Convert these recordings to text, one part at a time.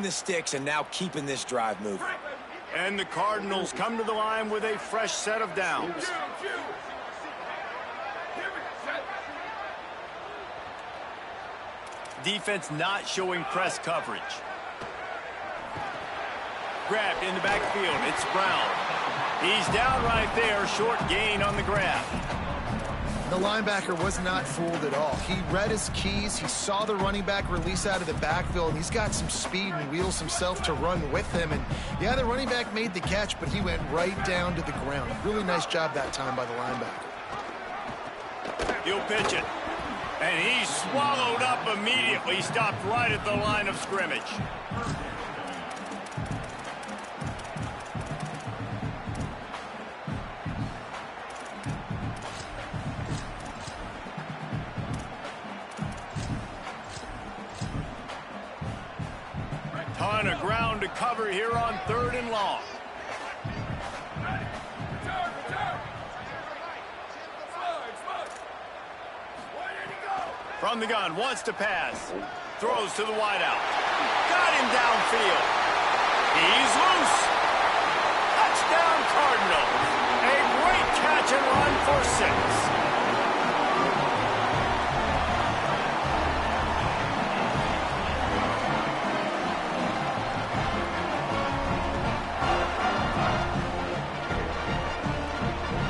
the sticks and now keeping this drive moving. And the Cardinals come to the line with a fresh set of downs. Defense not showing press coverage. Grabbed in the backfield. It's Brown. He's down right there. Short gain on the grab. The linebacker was not fooled at all. He read his keys. He saw the running back release out of the backfield. He's got some speed and wheels himself to run with him. And, yeah, the running back made the catch, but he went right down to the ground. Really nice job that time by the linebacker. He'll pitch it. And he's swallowed up immediately. Stopped right at the line of scrimmage. Ton of ground to cover here on 3rd and long. From the gun, wants to pass. Throws to the wideout. Got him downfield. He's loose. Touchdown Cardinals. A great catch and run for 6.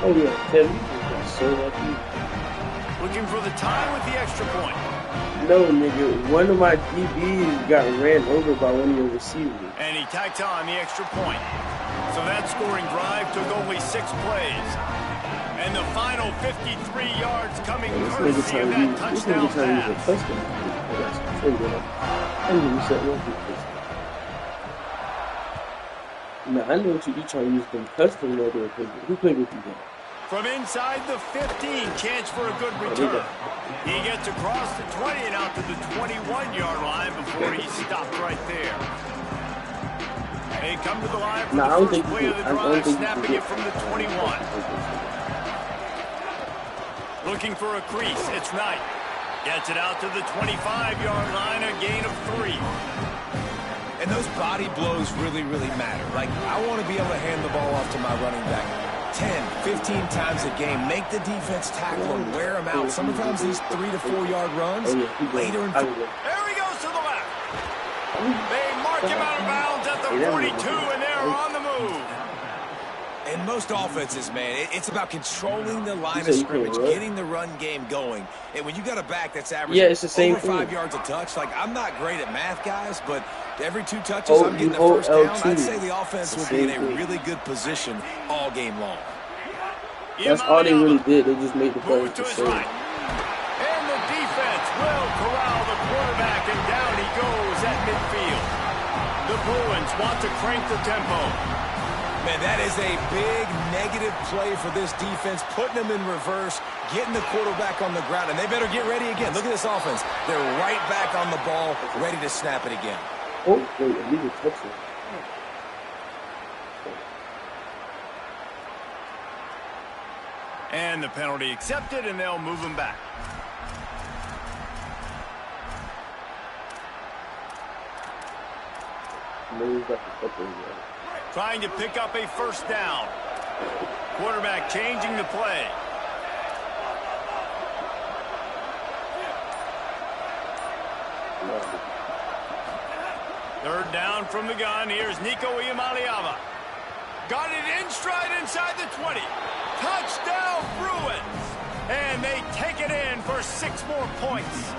Oh yeah, Tim, you got so lucky. Looking for the tie with the extra point. No, nigga, one of my DBs got ran over by one of your receivers. And he tacked on the extra point. So that scoring drive took only 6 plays. And the final 53 yards coming courtesy of that touchdown pass. Now, I know what you trying to use them custom leather equipment. Who played with you guys? From inside the 15, chance for a good return. He gets across the 20 and out to the 21-yard line before he stopped right there. They come to the line for the first play of the drive, snapping it from the 21. Looking for a crease, it's Knight. Gets it out to the 25-yard line, a gain of 3. And those body blows really, really matter. Like, I want to be able to hand the ball off to my running back 10, 15 times a game. Make the defense tackle him, wear him out. Sometimes these 3 to 4 yard runs, later in... There he goes to the left. They mark him out of bounds at the 42, and they're on the move. In most offenses, man, it's about controlling the line of scrimmage, getting the run game going. And when you got a back that's averaging it's the same over 5 yards a touch, like, I'm not great at math, guys, but every 2 touches I'm getting the first down, I'd say the offense will be in a really good position all game long. That's all they really did. They just made the play to his right. And the defense will corral the quarterback, and down he goes at midfield. The Bruins want to crank the tempo. Man, that is a big negative play for this defense, putting them in reverse, getting the quarterback on the ground, and they better get ready again. Look at this offense. They're right back on the ball, ready to snap it again. Oh, wait, illegal touchdown. And the penalty accepted, and they'll move him back. Trying to pick up a first down. Quarterback changing the play. Third down from the gun. Here's Nico Iamaleava. Got it in stride inside the 20. Touchdown Bruins. And they take it in for 6 more points.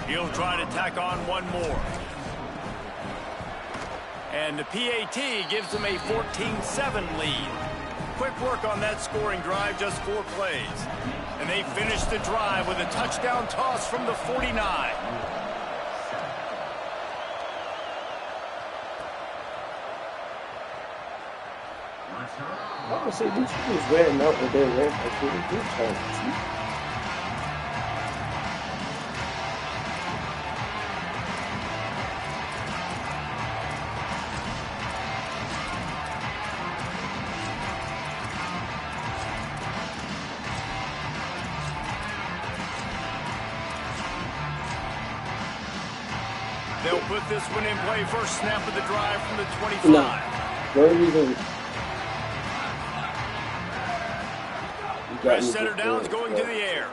He'll try to tack on one more. And the PAT gives them a 14-7 lead. Quick work on that scoring drive, just 4 plays. And they finish the drive with a touchdown toss from the 49. I'm going to say, these people wearing out with their red. Like, really good time. put this one in play. First snap of the drive from the 25. Press center downs going to the air.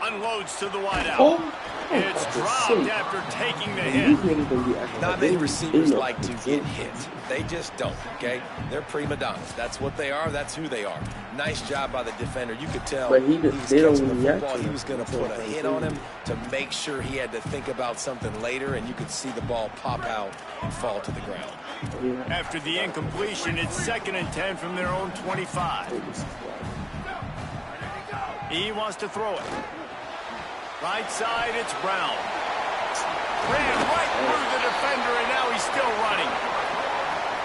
Unloads to the wideout. It's dropped after taking the hit. Not many receivers like to get hit. They just don't, okay? They're prima donnas. That's what they are. That's who they are. Nice job by the defender. You could tell he was catching the football. He was going to put a hit on him to make sure he had to think about something later, and you could see the ball pop out and fall to the ground. After the incompletion, it's 2nd and 10 from their own 25. He wants to throw it. Right side, it's Brown. Ran right through the defender, and now he's still running.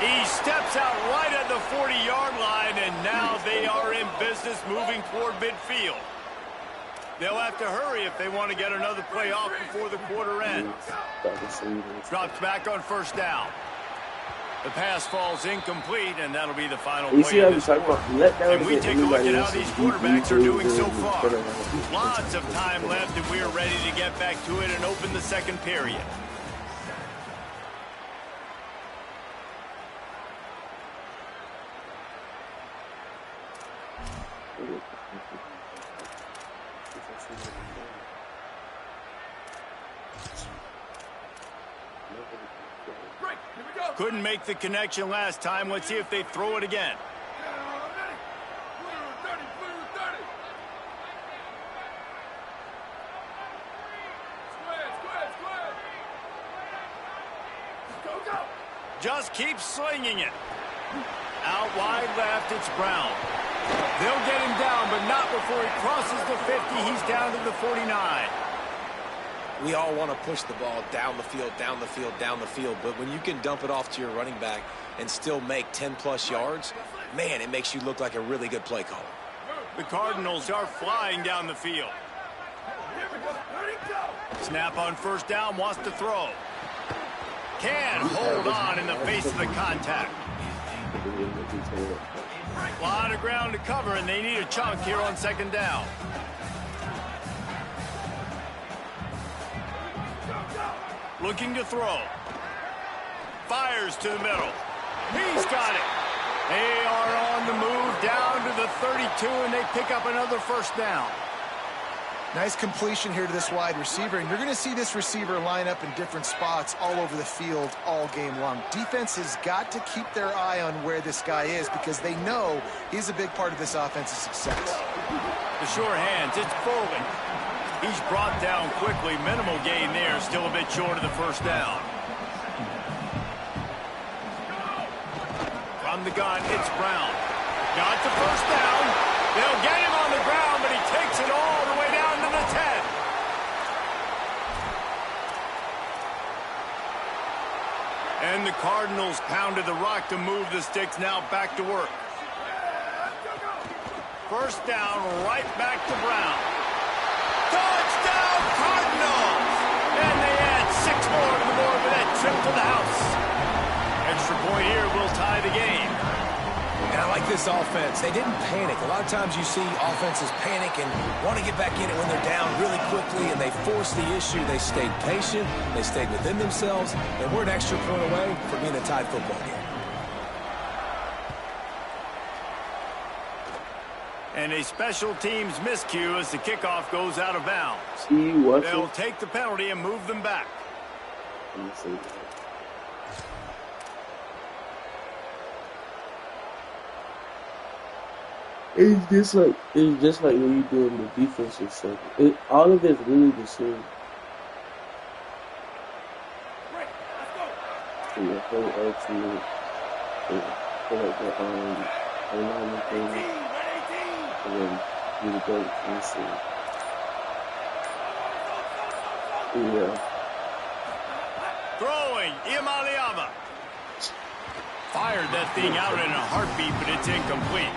He steps out right at the 40-yard line, and now they are in business moving toward midfield. They'll have to hurry if they want to get another play off before the quarter ends. Drops back on 1st down. The pass falls incomplete, and that'll be the final play of this quarter. And we take a look at how these quarterbacks are doing so far. Lots of time left, and we are ready to get back to it and open the 2nd period. Couldn't make the connection last time. Let's see if they throw it again. Just keep slinging it. Out wide left, it's Brown. They'll get him down, but not before he crosses the 50. He's down to the 49. We all want to push the ball down the field, down the field, down the field. But when you can dump it off to your running back and still make 10-plus yards, man, it makes you look like a really good play caller. The Cardinals are flying down the field. Snap on 1st down, wants to throw. Can't hold on in the face of the contact. A lot of ground to cover, and they need a chunk here on 2nd down. Looking to throw. Fires to the middle. He's got it. They are on the move down to the 32, and they pick up another 1st down. Nice completion here to this wide receiver, and you're going to see this receiver line up in different spots all over the field all game long. Defense has got to keep their eye on where this guy is because they know he's a big part of this offense's success. The sure hands, it's Foley. He's brought down quickly. Minimal gain there. Still a bit short of the 1st down. From the gun, it's Brown. Got the 1st down. They'll get him on the ground, but he takes it all the way down to the 10. And the Cardinals pounded the rock to move the sticks. Now back to work. 1st down, right back to Brown. Touchdown, Cardinals! And they add 6 more to the board with that trip to the house. Extra point here will tie the game. And I like this offense. They didn't panic. A lot of times you see offenses panic and want to get back in it when they're down really quickly, and they force the issue. They stayed patient. They stayed within themselves, and we're an extra point away from being a tied football game. And a special teams miscue as the kickoff goes out of bounds. They'll take the penalty and move them back. It's just like when you doing the defensive stuff. All of it's really the same. The whole ultimate, like the alignment thing. And then you go and see. Yeah. Throwing, Iamaleava. Fired that thing out in a heartbeat, but it's incomplete.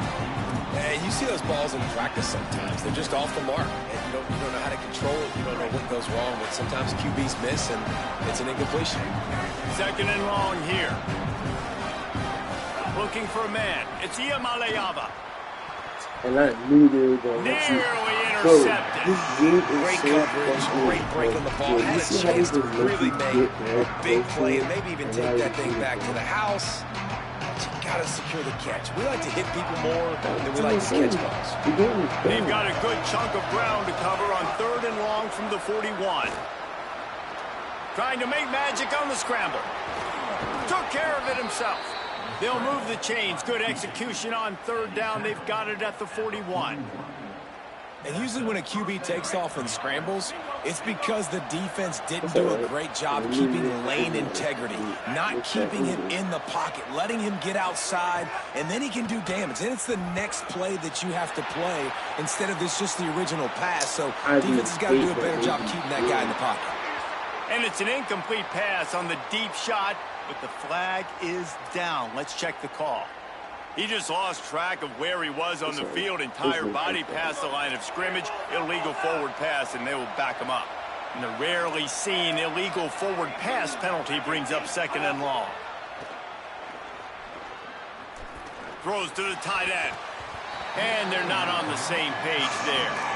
And you see those balls in practice sometimes. They're just off the mark. And you don't know how to control it. You don't know what goes wrong. But sometimes QBs miss, and it's an incompletion. 2nd and long here. Looking for a man. It's Iamaleava. And I knew they were going to let you. Nearly Bro, intercepted. this game is Great so coverage, fucking great break on the ball. good. Had You a see how they chance to just let really you make get a that big close play to and it, maybe even and take now that you thing see back it. to the house. But you got to secure the catch. We like to hit people more than we like to You're catch balls. They've got a good chunk of ground to cover on 3rd and long from the 41. Trying to make magic on the scramble. Took care of it himself. They'll move the chains. Good execution on 3rd down. They've got it at the 41. And usually when a QB takes off and scrambles, it's because the defense didn't do a great job keeping lane integrity, not keeping him in the pocket, letting him get outside, and then he can do damage. Then it's the next play that you have to play instead of this just the original pass. So defense has got to do a better job keeping that guy in the pocket. And it's an incomplete pass on the deep shot, but the flag is down. Let's check the call. He just lost track of where he was on the field. Entire body past the line of scrimmage. Illegal forward pass, and they will back him up. And the rarely seen illegal forward pass penalty brings up 2nd and long. Throws to the tight end. And they're not on the same page there.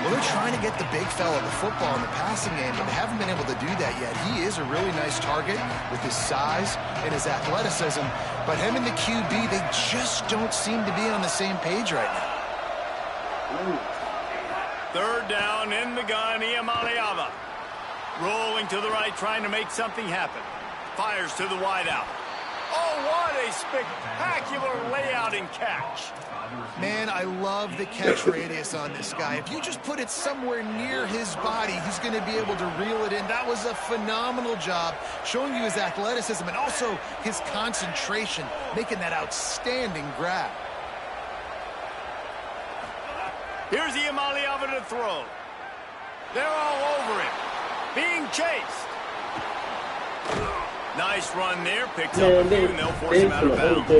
Well, they're trying to get the big fella the football in the passing game, but they haven't been able to do that yet. He is a really nice target with his size and his athleticism, but him and the QB, they just don't seem to be on the same page right now. 3rd down in the gun, Iamaleava. Rolling to the right, trying to make something happen. Fires to the wideout. Oh, what a spectacular layout and catch. Man, I love the catch radius on this guy. If you just put it somewhere near his body, he's going to be able to reel it in. That was a phenomenal job, showing you his athleticism and also his concentration, making that outstanding grab. Here's Iamaleava to throw. They're all over him. Being chased. Nice run there. Picks up a few, and they'll force him out of bounds.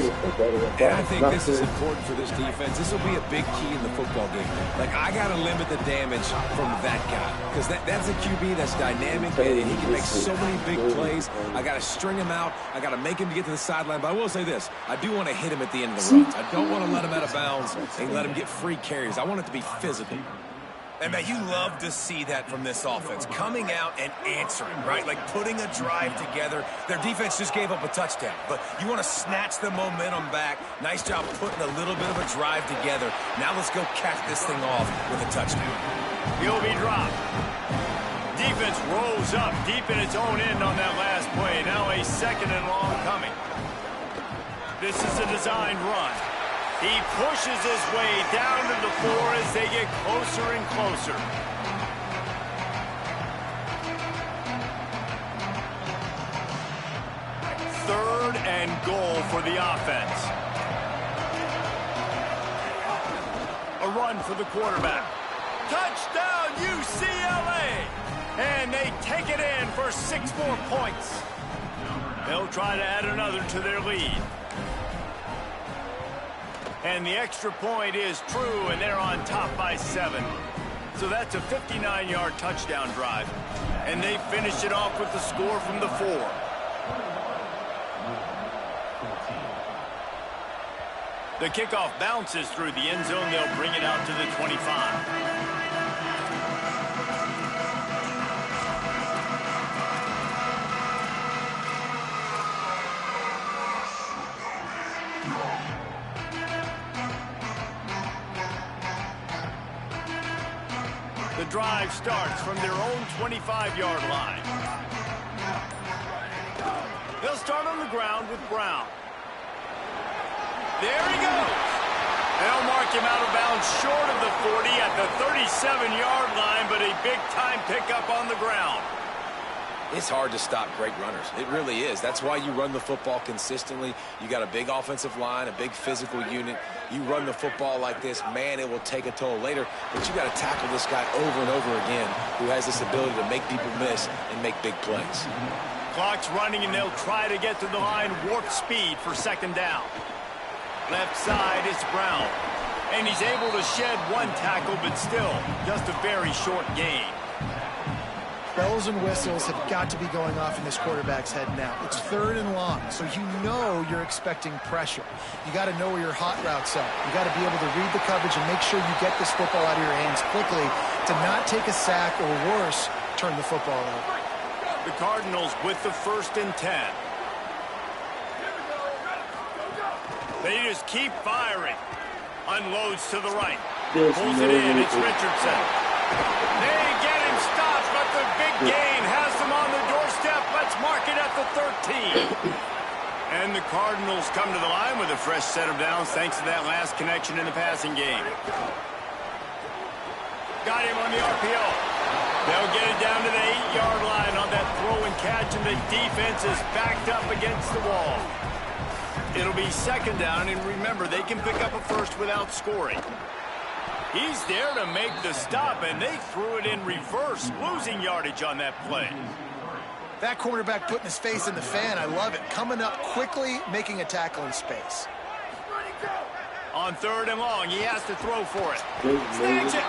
And I think this is important for this defense. This will be a big key in the football game. Like, I got to limit the damage from that guy. Because that's a QB that's dynamic, and he can make so many big plays. I got to string him out. I got to make him get to the sideline. But I will say this. I do want to hit him at the end of the runs. I don't want to let him out of bounds and let him get free carries. I want it to be physical. And, man, you love to see that from this offense. Coming out and answering, right? Like putting a drive together. Their defense just gave up a touchdown. But you want to snatch the momentum back. Nice job putting a little bit of a drive together. Now let's go catch this thing off with a touchdown. He'll be dropped. Defense rolls up deep in its own end on that last play. Now a 2nd and long coming. This is a designed run. He pushes his way down to the floor as they get closer and closer. Third and goal for the offense. A run for the quarterback. Touchdown, UCLA! And they take it in for 6 more points. They'll try to add another to their lead. And the extra point is true, and they're on top by 7. So that's a 59-yard touchdown drive. And they finish it off with the score from the 4. The kickoff bounces through the end zone. They'll bring it out to the 25. The drive starts from their own 25-yard line. They'll start on the ground with Brown. There he goes. They'll mark him out of bounds short of the 40 at the 37-yard line, but a big-time pickup on the ground. It's hard to stop great runners. It really is. That's why you run the football consistently. You got a big offensive line, a big physical unit. You run the football like this, man, it will take a toll later. But you got to tackle this guy over and over again who has this ability to make people miss and make big plays. Clock's running, and they'll try to get to the line warp speed for 2nd down. Left side is Brown. And he's able to shed 1 tackle, but still just a very short gain. Bells and whistles have got to be going off in this quarterback's head now. It's 3rd and long, so you know you're expecting pressure. You got to know where your hot routes are. You got to be able to read the coverage and make sure you get this football out of your hands quickly to not take a sack or worse, turn the football over. The Cardinals with the 1st and 10. They just keep firing. Unloads to the right. Pulls it in. It's Richardson. They get him stopped, but the big gain has them on the doorstep. Let's mark it at the 13. And the Cardinals come to the line with a fresh set of downs thanks to that last connection in the passing game. Got him on the RPO. They'll get it down to the 8-yard line on that throw and catch, and the defense is backed up against the wall. It'll be 2nd down, and remember, they can pick up a first without scoring. He's there to make the stop, and they threw it in reverse, losing yardage on that play. That cornerback putting his face in the fan, I love it. Coming up quickly, making a tackle in space. On 3rd and long, he has to throw for it. Snags it.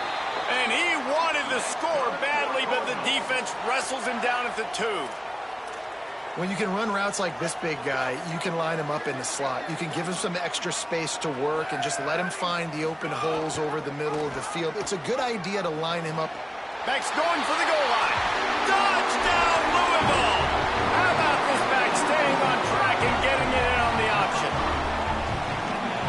And he wanted the score badly, but the defense wrestles him down at the 2. When you can run routes like this big guy, you can line him up in the slot. You can give him some extra space to work and just let him find the open holes over the middle of the field. It's a good idea to line him up. Back's going for the goal line. Touchdown, Louisville! How about this back staying on track and getting it in on the option?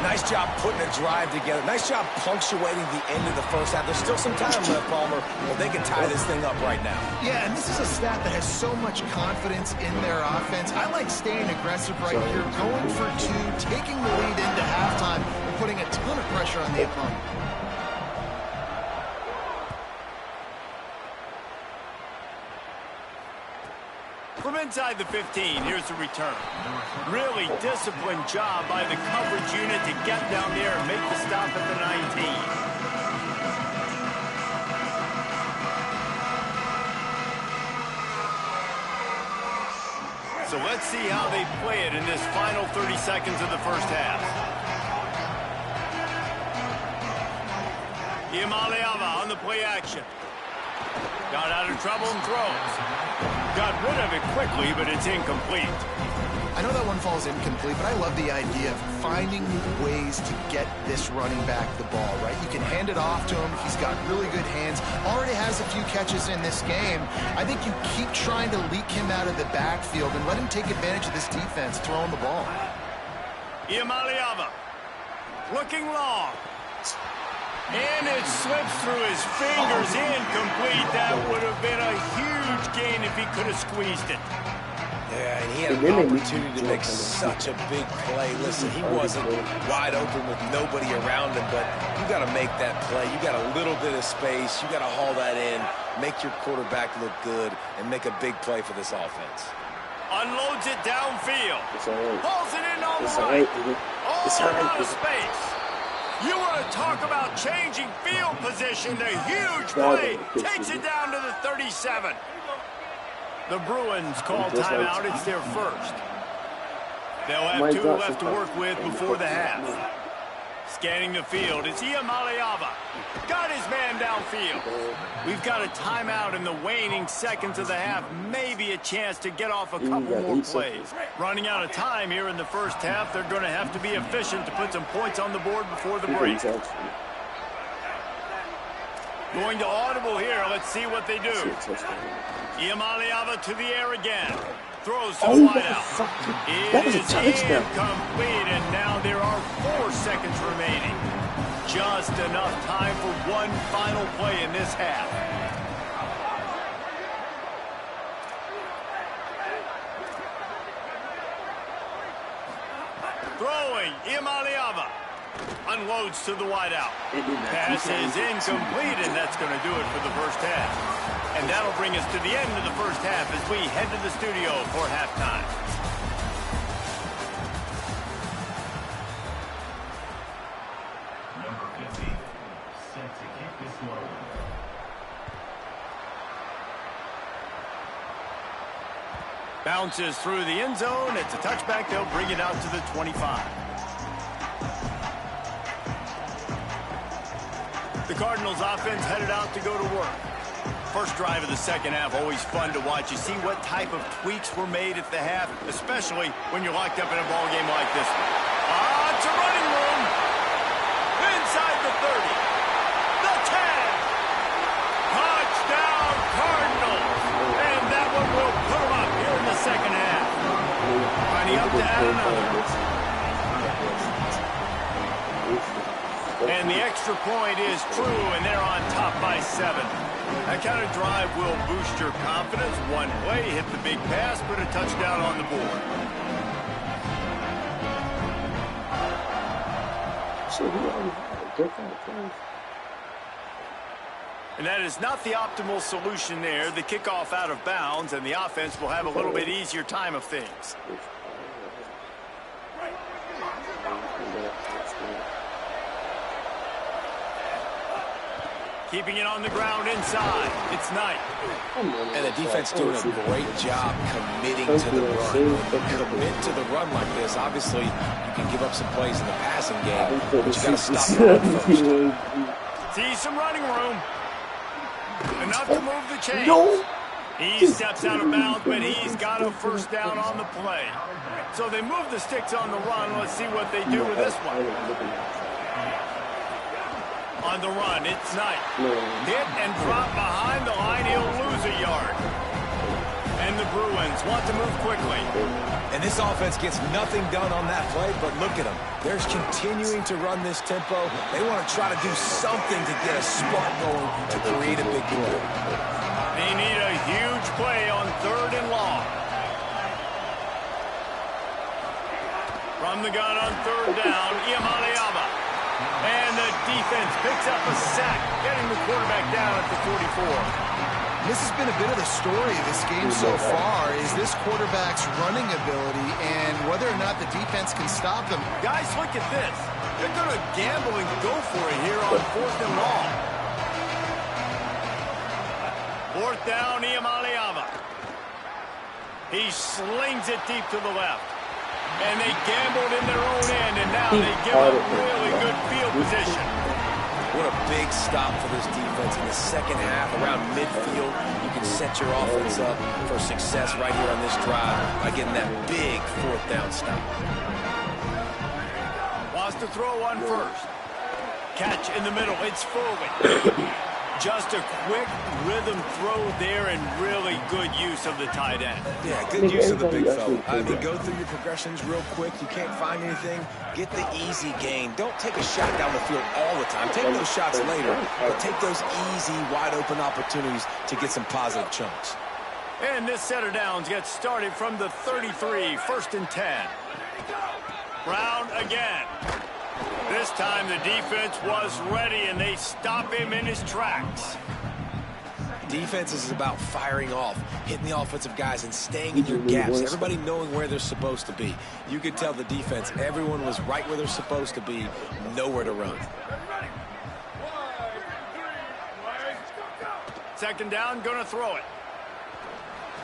Nice job putting a drive together. Nice job punctuating the end of the first half. There's still some time left, Palmer. Well, they can tie this thing up right now. Yeah, and this is a stat that has so much confidence in their offense. I like staying aggressive right here, going for 2, taking the lead into halftime, and putting a ton of pressure on the opponent. From inside the 15, here's the return. Really disciplined job by the coverage unit to get down there and make the stop at the 19. So let's see how they play it in this final 30 seconds of the first half. Iamaleava on the play action. Got out of trouble and throws. Got rid of it quickly, but it's incomplete. I know that one falls incomplete, but I love the idea of finding ways to get this running back the ball, right? You can hand it off to him. He's got really good hands. Already has a few catches in this game. I think you keep trying to leak him out of the backfield and let him take advantage of this defense throwing the ball. Iamaleava looking long. And it slips through his fingers, incomplete. That would have been a huge gain if he could have squeezed it. Yeah, and he had an opportunity to make such a big play. Listen, he wasn't wide open with nobody around him, but you got to make that play. You got a little bit of space. You got to haul that in, make your quarterback look good, and make a big play for this offense. Unloads it downfield. Right. Pulls it in on the right. right. All out of space. You want to talk about changing field position. The huge play takes it down to the 37. The Bruins call timeout. It's their first. They'll have 2 left to work with before the half. Scanning the field, it's Iamaleava. Got his man downfield. We've got a timeout in the waning seconds of the half. Maybe a chance to get off a couple more plays. Running out of time here in the first half. They're going to have to be efficient to put some points on the board before the break. Going to audible here. Let's see what they do. Iamaleava to the air again. Throws to the wideout. It is incomplete, and now there are 4 seconds remaining. Just enough time for one final play in this half. Throwing, Iamaleava. Unloads to the wideout. Pass is incomplete, and that's going to do it for the first half. And that'll bring us to the end of the first half as we head to the studio for halftime. Number 50, set to kick this one. Bounces through the end zone. It's a touchback. They'll bring it out to the 25. The Cardinals offense headed out to go to work. first drive of the second half, always fun to watch. You see what type of tweaks were made at the half, especially when you're locked up in a ball game like this one. It's a running room. Inside the 30. The 10. Touchdown, Cardinals. And that one will put them up here in the second half. Finding up to add another. And the extra point is true, and they're on top by 7. That kind of drive will boost your confidence. One play, hit the big pass, put a touchdown on the board. And that is not the optimal solution there. The kickoff out of bounds, and the offense will have a little bit easier time of things. Keeping it on the ground inside. It's Knight. And the defense doing a great job committing to the run. Commit to the run like this. Obviously, you can give up some plays in the passing game, but you got to stop the run first. See some running room. Enough to move the chains. He steps out of bounds, but he's got a first down on the play. So they move the sticks on the run. Let's see what they do with this one. On the run, it's Knight. Hit and drop behind the line. He'll lose a yard. And the Bruins want to move quickly. And this offense gets nothing done on that play, but look at them. They're continuing to run this tempo. They want to try to do something to get a spark going to create a big play. They need a huge play on 3rd and long. From the gun on 3rd down, Iamaleava. And the defense picks up a sack, getting the quarterback down at the 44. This has been a bit of the story of this game so far, is this quarterback's running ability and whether or not the defense can stop them. Guys, look at this. They're going to gamble and go for it here on 4th and long. 4th down, Iamaleava. He slings it deep to the left. And they gambled in their own end, and now they give up really good field position. What a big stop for this defense in the second half. Around midfield, you can set your offense up for success right here on this drive by getting that big 4th down stop. Wants to throw on first. Catch in the middle. It's Foley. Just a quick rhythm throw there and really good use of the tight end. Yeah, good use of the big fella. I mean, go through your progressions real quick. You can't find anything. Get the easy gain. Don't take a shot down the field all the time. Take those shots later, but take those easy, wide-open opportunities to get some positive chunks. And this set of downs gets started from the 33, 1st and 10. Brown again. This time the defense was ready, and they stop him in his tracks. Defense is about firing off, hitting the offensive guys, and staying in your gaps. Everybody knowing where they're supposed to be. You could tell the defense, everyone was right where they're supposed to be, nowhere to run. 2nd down, gonna throw it.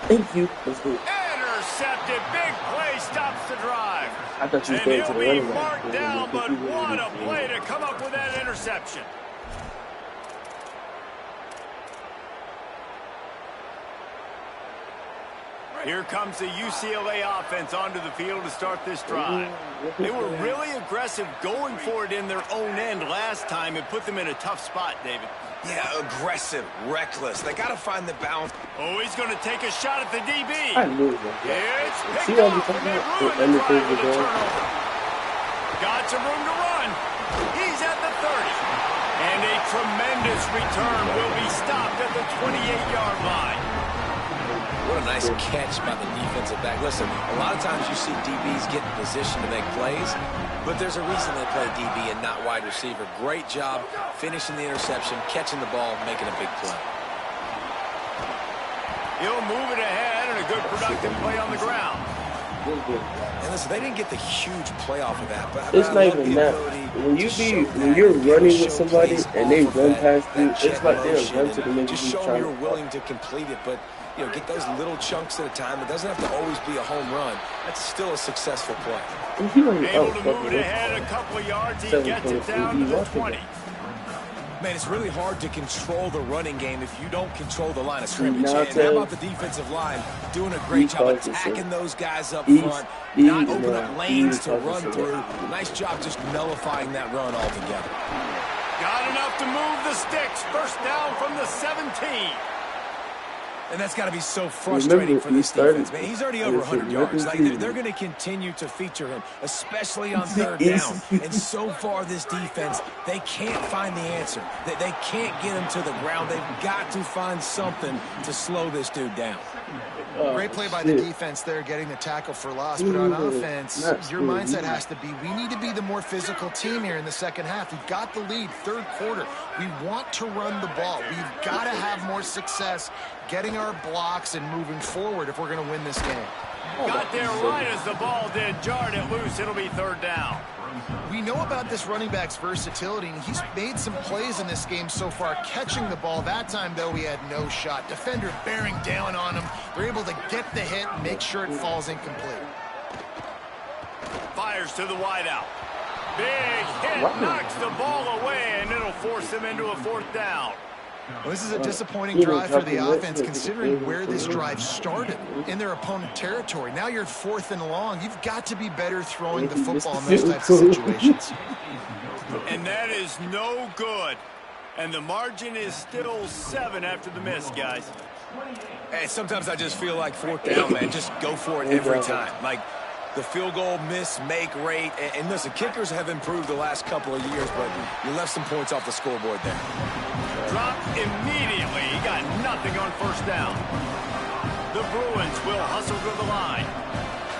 Thank you. Let's go. Intercepted. Big play stops the drive. I thought you were And going to he'll the be running back. marked down, but what a play to come up with that interception. Here comes the UCLA offense onto the field to start this drive. They were really aggressive going for it in their own end last time and put them in a tough spot, David. Yeah, aggressive, reckless. They got to find the balance. Oh, he's going to take a shot at the DB. I knew it. It's picked See how we off, talking and they about ruined the drive the with a goal? turnover. Got some room to run. He's at the 30. And a tremendous return will be stopped at the 28-yard line. What a nice catch by the defensive back. Listen, a lot of times you see DBs get in position to make plays, but there's a reason they play DB and not wide receiver. Great job finishing the interception, catching the ball, making a big play. He'll move it ahead and a good productive play on the ground. And listen, they didn't get the huge play off of that, but It's I not love even the that. ability When you're running with somebody and they run past you, it's like they'll run to the middle. Just show them you're willing to complete it, but you know, get those little chunks at a time. It doesn't have to always be a home run. That's still a successful play. Able to move it ahead a couple of yards. He gets it down to the 20. Man, it's really hard to control the running game if you don't control the line of scrimmage. And how about the defensive line doing a great job attacking those guys up front, not opening up lanes to run through. Nice job just nullifying that run altogether. Got enough to move the sticks. First down from the 17. And that's got to be so frustrating for this defense, man. He's already over 100 yards. Like, they're going to continue to feature him, especially on third down. And so far, this defense, they can't find the answer. They can't get him to the ground. They've got to find something to slow this dude down. Great play by the defense there, getting the tackle for loss. But on offense, your mindset has to be, we need to be the more physical team here in the second half. We've got the lead, third quarter. We want to run the ball. We've got to have more success getting our blocks and moving forward if we're going to win this game. Got there right as the ball did. Jarred it loose. It'll be third down. We know about this running back's versatility, and he's made some plays in this game so far, catching the ball. That time, though, he had no shot. Defender bearing down on him. They're able to get the hit and make sure it falls incomplete. Fires to the wideout. Big hit, knocks the ball away, and it'll force him into a fourth down. Well, this is a disappointing drive for the offense, considering where this drive started, in their opponent territory. Now you're 4th and long. You've got to be better throwing the football in those types of situations. And that is no good. And the margin is still 7 after the miss, guys. Hey, sometimes I just feel like 4th down, man. Just go for it every time. Like, the field goal miss-make rate. And listen, kickers have improved the last couple of years, but you left some points off the scoreboard there. Dropped immediately. He got nothing on first down. The Bruins will hustle to the line.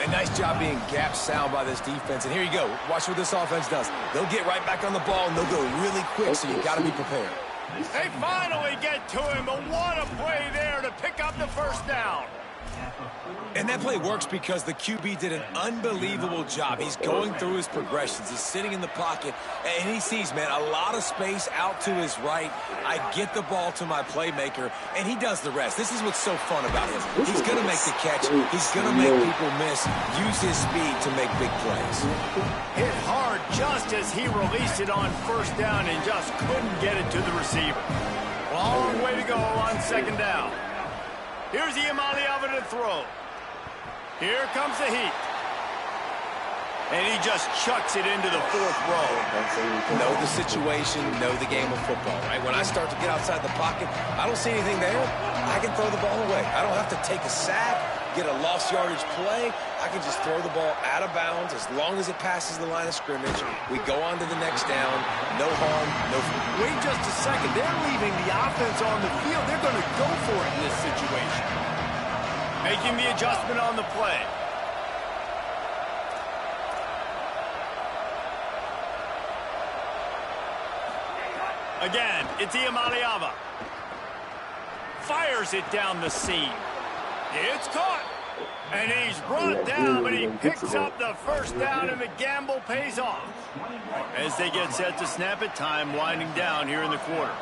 A nice job being gap sound by this defense. And here you go. Watch what this offense does. They'll get right back on the ball, and they'll go really quick, so you got to be prepared. They finally get to him, but what a play there to pick up the first down. And that play works because the QB did an unbelievable job. He's going through his progressions. He's sitting in the pocket, and he sees, man, a lot of space out to his right. I get the ball to my playmaker, and he does the rest. This is what's so fun about him. He's going to make the catch. He's going to make people miss, use his speed to make big plays. Hit hard just as he released it on first down and just couldn't get it to the receiver. Long way to go on second down. Here's Iamaleava to throw. Here comes the heat. And he just chucks it into the 4th row. Know the situation, know the game of football, right? When I start to get outside the pocket, I don't see anything there. I can throw the ball away. I don't have to take a sack, get a lost yardage play. I can just throw the ball out of bounds as long as it passes the line of scrimmage. We go on to the next down. No harm, no foul. Wait just a second. They're leaving the offense on the field. They're going to go for it in this situation. Making the adjustment on the play. Again, it's Iamaleava. Fires it down the seam. It's caught. And he's brought down, but he picks up the first down, and the gamble pays off. As they get set to snap it, time winding down here in the quarter.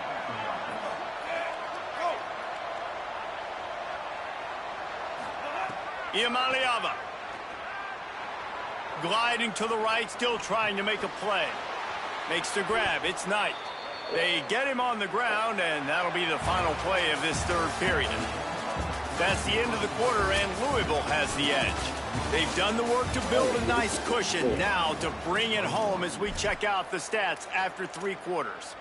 Iamaleava. Gliding to the right, still trying to make a play. Makes the grab. It's Knight. They get him on the ground, and that'll be the final play of this third period. That's the end of the quarter, and Louisville has the edge. They've done the work to build a nice cushion. Now to bring it home as we check out the stats after 3 quarters.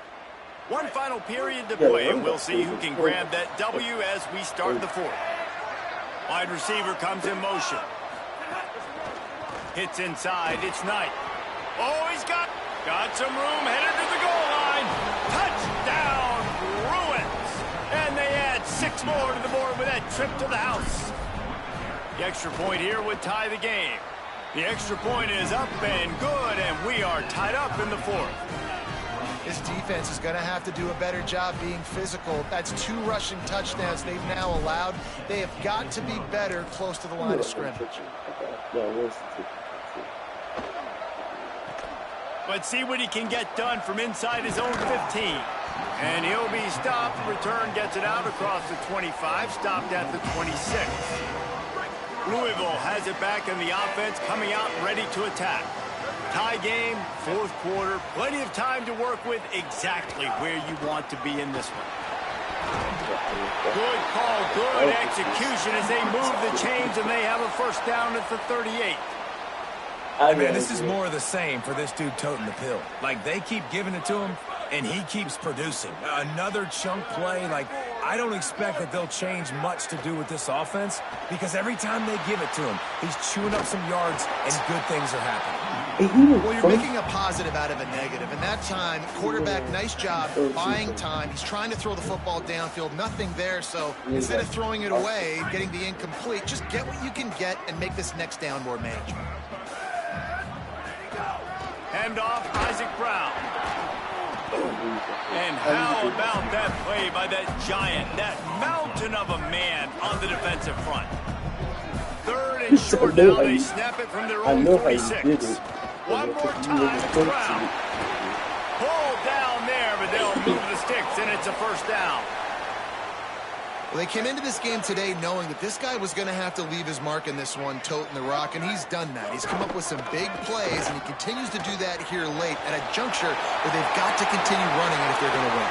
One final period to play, and we'll see who can grab that W as we start the 4th. Wide receiver comes in motion. Hits inside. It's Knight. Oh, he's got some room, headed to the goal line. Touchdown, Bruins. And they add 6 more to the board with that trip to the house. The extra point here would tie the game. The extra point is up and good, and we are tied up in the 4th. This defense is going to have to do a better job being physical. That's 2 rushing touchdowns they've now allowed. They have got to be better close to the line of scrimmage. Let's see what he can get done from inside his own 15. And he'll be stopped. Return gets it out across the 25, stopped at the 26. Louisville has it back in the offense, coming out ready to attack. Tie game, fourth quarter, plenty of time to work with, exactly where you want to be in this one. Good call, good execution as they move the chains and they have a first down at the 38. Man, this is more of the same for this dude toting the pill. Like, they keep giving it to him, and he keeps producing. Another chunk play. Like, I don't expect that they'll change much to do with this offense because every time they give it to him, he's chewing up some yards and good things are happening. Well, you're making a positive out of a negative. And that time, quarterback, nice job buying time. He's trying to throw the football downfield. Nothing there. So instead of throwing it away, getting the incomplete, just get what you can get and make this next down more manageable. Hand off Isaac Brown. And how about that play by that giant, that mountain of a man on the defensive front? Third and short now, they snap it from their own 36. One more time, it's Brown. Pull down there, but they'll move the sticks, and it's a first down. Well, they came into this game today knowing that this guy was going to have to leave his mark in this one, toting the rock, and he's done that. He's come up with some big plays, and he continues to do that here late at a juncture where they've got to continue running it if they're going to win.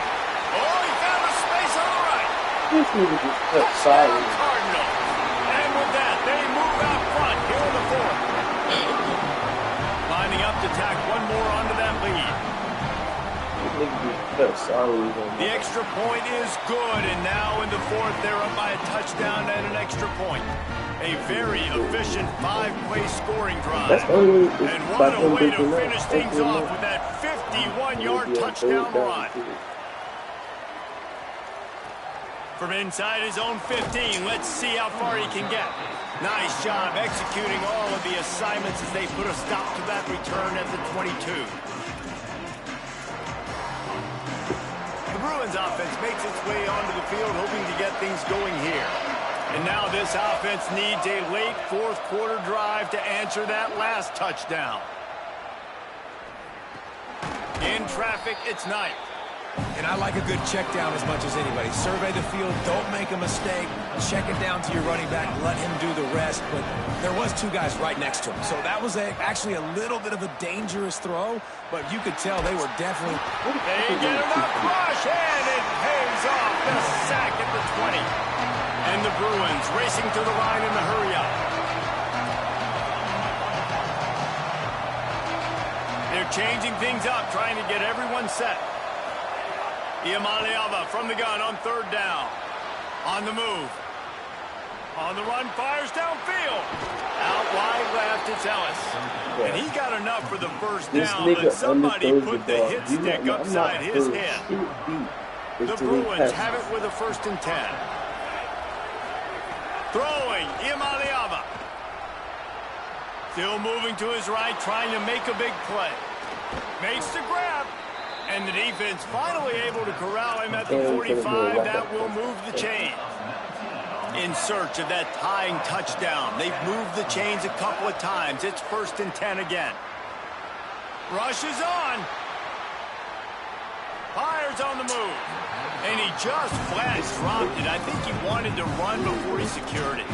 Oh, he found a space on the right. This nigga just cut silent. Cardinals. And with that, they move out front here in the fourth. Lining up to tack one more onto that lead. The extra point is good, and now in the fourth, they're up by a touchdown and an extra point. A very efficient 5-play scoring drive. And what a way to finish things off with that 51-yard touchdown run. From inside his own 15, let's see how far he can get. Nice job executing all of the assignments as they put a stop to that return at the 22. The Bruins offense makes its way onto the field, hoping to get things going here. And now this offense needs a late fourth quarter drive to answer that last touchdown. In traffic, it's Knight. And I like a good check down as much as anybody. Survey the field, don't make a mistake, check it down to your running back, let him do the rest. But there was two guys right next to him, so that was actually a little bit of a dangerous throw, but you could tell they were definitely... They get enough rush, and it pays off the sack at the 20. And the Bruins racing to the line in the hurry-up. They're changing things up, trying to get everyone set. Iamaleava from the gun on third down. On the move. On the run, fires downfield. Out wide left, it's Ellis. And he got enough for the first down, but somebody put the hit stick upside his head. The Bruins have it with a 1st and 10. Throwing, Iamaleava. Still moving to his right, trying to make a big play. Makes the grab. And the defense finally able to corral him at the 45. That will move the chain. In search of that tying touchdown. They've moved the chains a couple of times. It's 1st and 10 again. Rush is on. Fires on the move. And he just flat dropped it. I think he wanted to run before he secured it.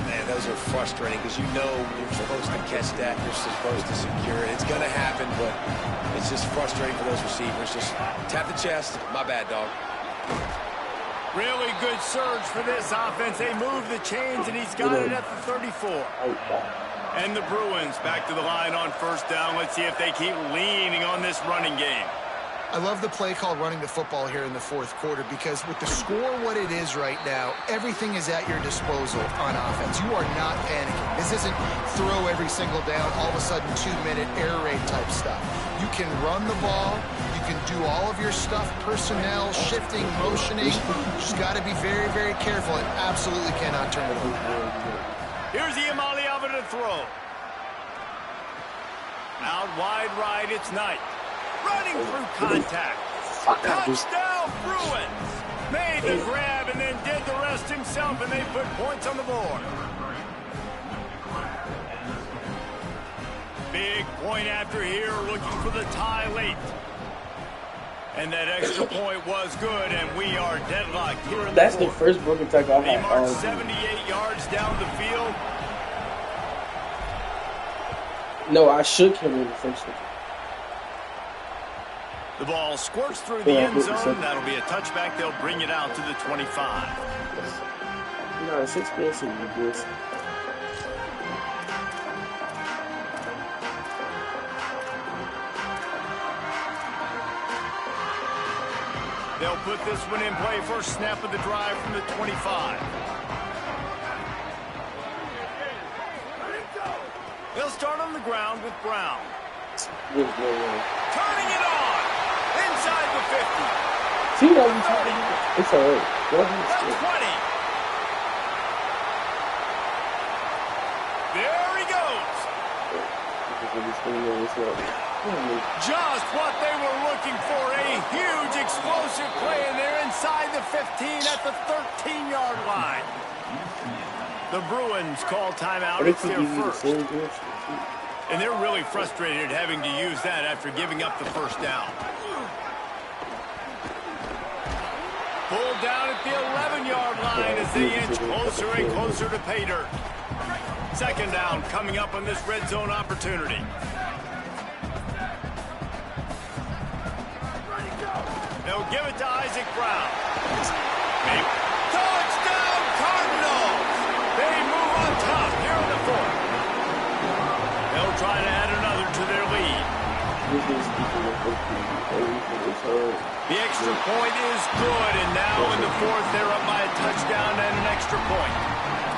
Man, those are frustrating because you know you're supposed to catch that, you're supposed to secure it. It's going to happen, but it's just frustrating for those receivers. Just tap the chest. My bad, dog. Really good surge for this offense. They move the chains, and he's got it at the 34. And the Bruins back to the line on 1st down. Let's see if they keep leaning on this running game. I love the play call running the football here in the 4th quarter because with the score what it is right now, everything is at your disposal on offense. You are not panicking. This isn't throw every single down, all of a sudden 2-minute air raid type stuff. You can run the ball. You can do all of your stuff, personnel, shifting, motioning. You just got to be very, very careful and absolutely cannot turn it over. Here's Iamaleava to throw. Out wide right, it's Knight. Running through contact. Touchdown, Bruins. Made the grab and then did the rest himself, and they put points on the board. Big point after here, looking for the tie late. And that extra point was good, and we are deadlocked here in the That's the first broken tackle I've had. They marched all 78 yards down the field. No, I shook him in the first one. The ball squirts through the end zone. That'll be a touchback. They'll bring it out to the 25. No, it's expensive, you boys. They'll put this one in play. First snap of the drive from the 25. They'll start on the ground with Brown. There's no way. Turning it on. Inside the 50. See what I'm talking about? It's alright. Go ahead. The 20. There he goes. Just what they were looking for. A huge explosive play, and they're inside the 15 at the 13-yard line. The Bruins call timeout. It's their first. And they're really frustrated having to use that after giving up the first down. Pulled down at the 11-yard line as they inch closer and closer to pay dirt. Second down coming up on this red zone opportunity. They'll give it to Isaac Brown. Touchdown Cardinals! They move on top here in the fourth. They'll try to add another to their lead. The extra point is good, and now in the fourth, they're up by a touchdown and an extra point.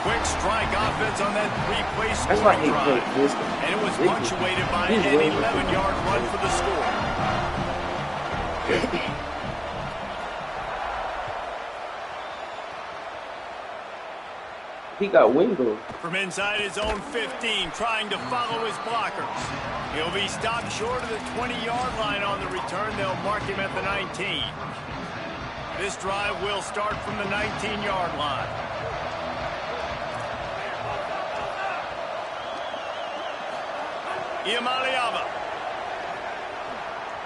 Quick strike offense on that three-play scoring drive. And it was punctuated by an 11-yard run for the score. He got window. From inside his own 15, trying to follow his blockers. He'll be stopped short of the 20-yard line on the return. They'll mark him at the 19. This drive will start from the 19-yard line. Iamaleava.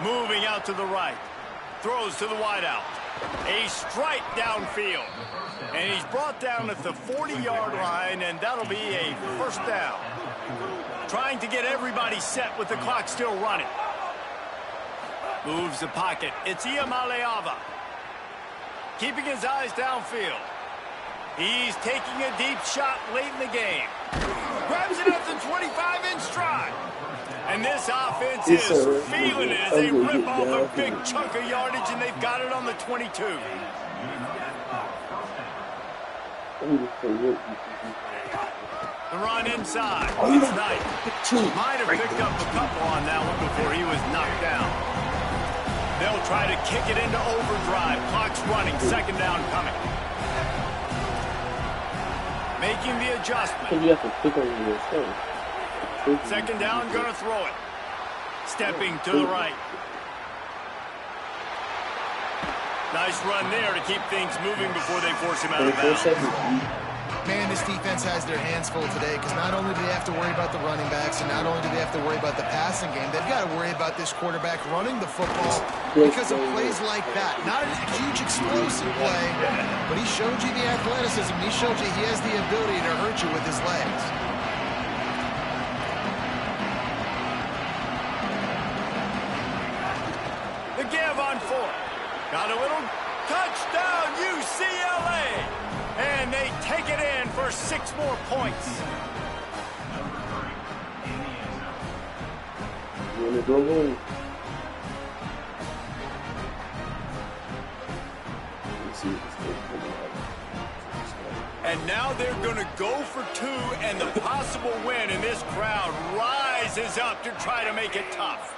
Moving out to the right. Throws to the wideout. A strike downfield. And he's brought down at the 40-yard line, and that'll be a first down. Trying to get everybody set with the clock still running. Moves the pocket. It's Iamaleava. Keeping his eyes downfield. He's taking a deep shot late in the game. Grabs it at the 25 in stride. And this offense is feeling it as they rip off a big chunk of yardage, and they've got it on the 22. The run inside. It's Knight. Might have picked up a couple on that one before he was knocked down. They'll try to kick it into overdrive. Clock's running. Second down coming. Making the adjustment. Second down, gonna throw it. Stepping to the right. Nice run there to keep things moving before they force him out of bounds. Man, this defense has their hands full today because not only do they have to worry about the running backs and not only do they have to worry about the passing game, they've got to worry about this quarterback running the football because of plays like that. Not a huge explosive play, but he showed you the athleticism. He showed you he has the ability to hurt you with his legs. The give on fourth. Got a little touchdown, UCLA. And they take it in for 6 more points. And now they're going to go for 2 and the possible win, and this crowd rises up to try to make it tough.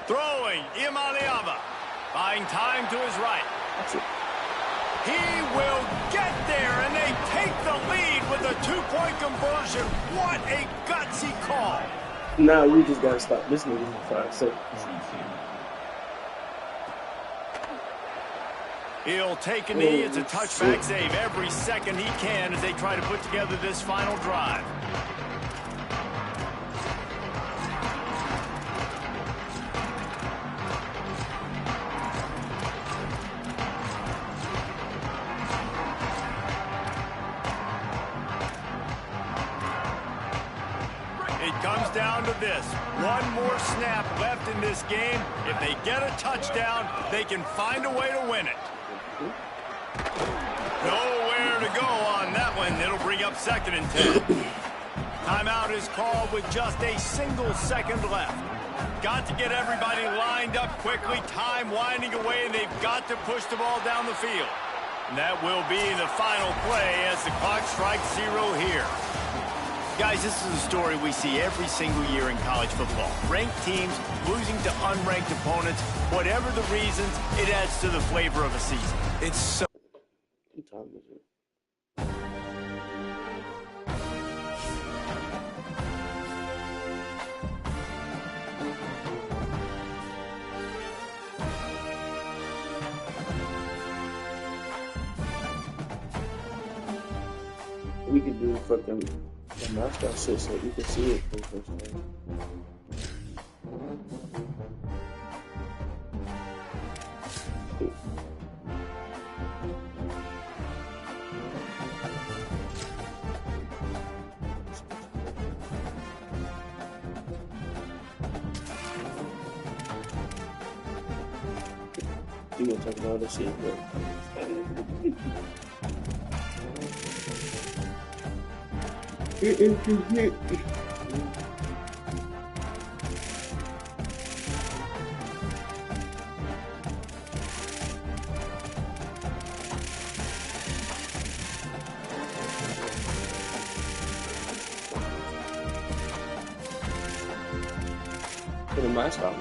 Throwing, Iamaleava, buying time to his right. He will get there, and they take the lead with a 2-point conversion. What a gutsy call. Nah, we just got to stop this nigga in 5 seconds. He'll take a knee. It's a touchback save every second he can as they try to put together this final drive. comes down to this. One more snap left in this game. If they get a touchdown, they can find a way to win it. Nowhere to go on that one. It'll bring up 2nd and 10. Timeout is called with just a single second left. Got to get everybody lined up quickly. Time winding away, and they've got to push the ball down the field. And that will be the final play as the clock strikes 0 here. Guys, this is a story we see every single year in college football. Ranked teams losing to unranked opponents. Whatever the reasons, it adds to the flavor of a season. It's so... What time is it? We could do fucking the mascot shit so you can see it for the first time. You gonna talk about this shit, bro? For the mascot.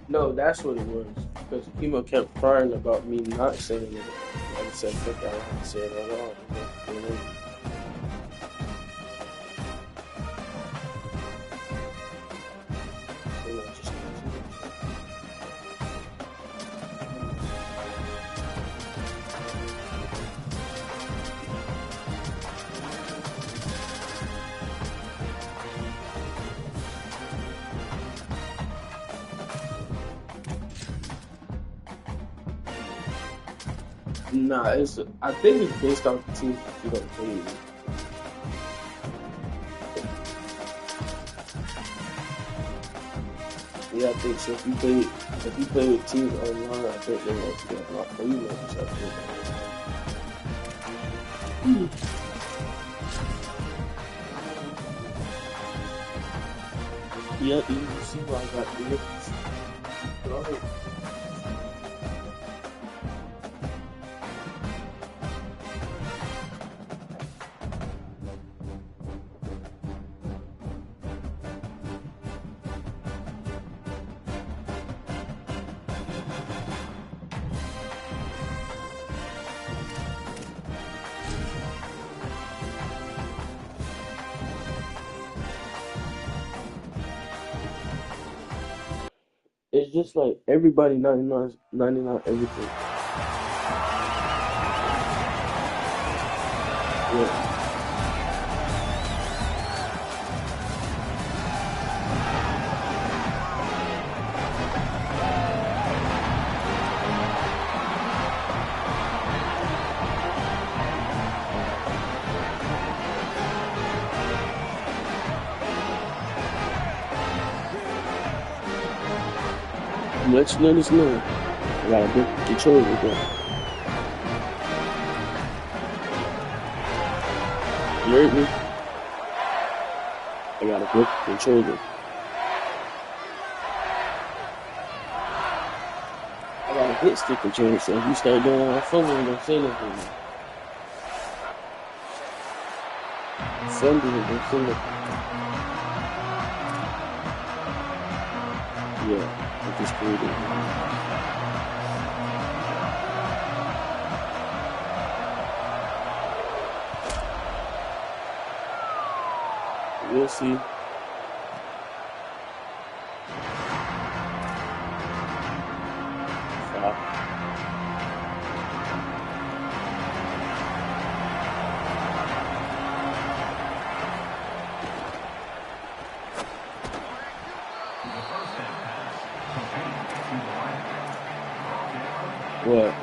No, that's what it was. Because Kimo kept crying about me not saying it. I said, fuck, I don't say it at all. You know? Nah, I think it's based off the teams that you don't play with. Yeah, I think so. If you play with teams online, I think they want to get a lot for you. Yeah, you see why I got the difference. It's just like everybody 99 everything. Yeah. Let you know. I gotta get control with that. hurt me. I gotta grip the controller. I gotta hit stick controller, so if you start doing all fumbling, don't say nothing. Fumbling, don't say nothing. Yeah, I just created it. We'll see. What?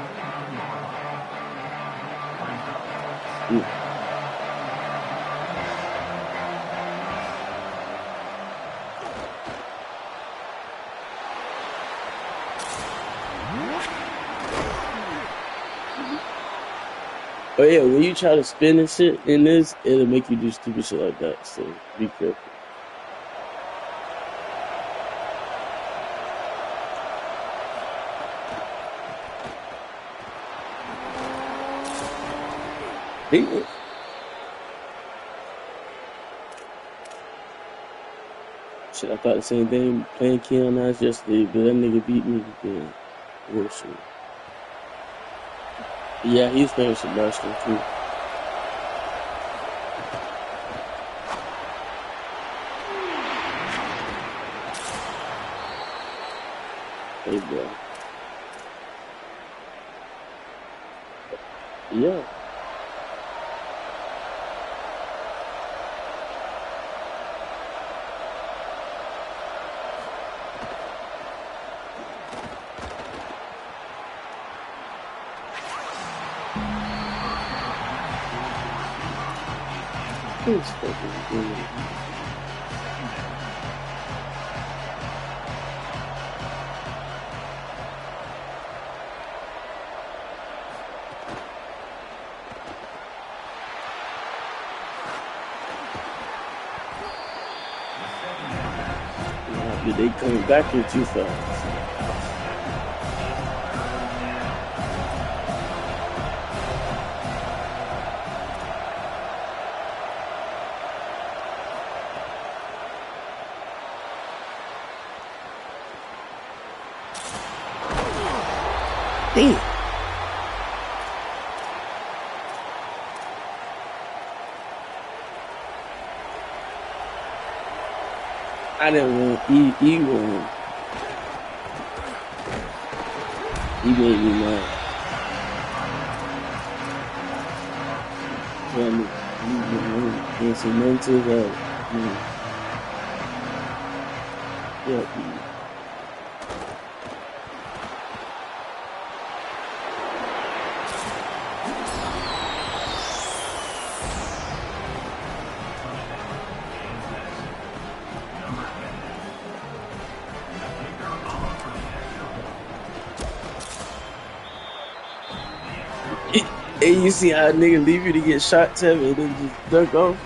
Oh yeah, when you try to spin and shit in this, it'll make you do stupid shit like that. So be careful. Shit, I thought the same thing playing Keon Nice yesterday, but that nigga beat me again. Bullshit. Yeah, he's playing Sebastian too. Hey, bro. Yeah. It's fucking good. Yeah, they coming back here too fast. Damn. I didn't win. He won. He made me mad. Can't say nothing to that. Yeah. Hey, you see how a nigga leave you to get shot, Tevin, and then just duck off?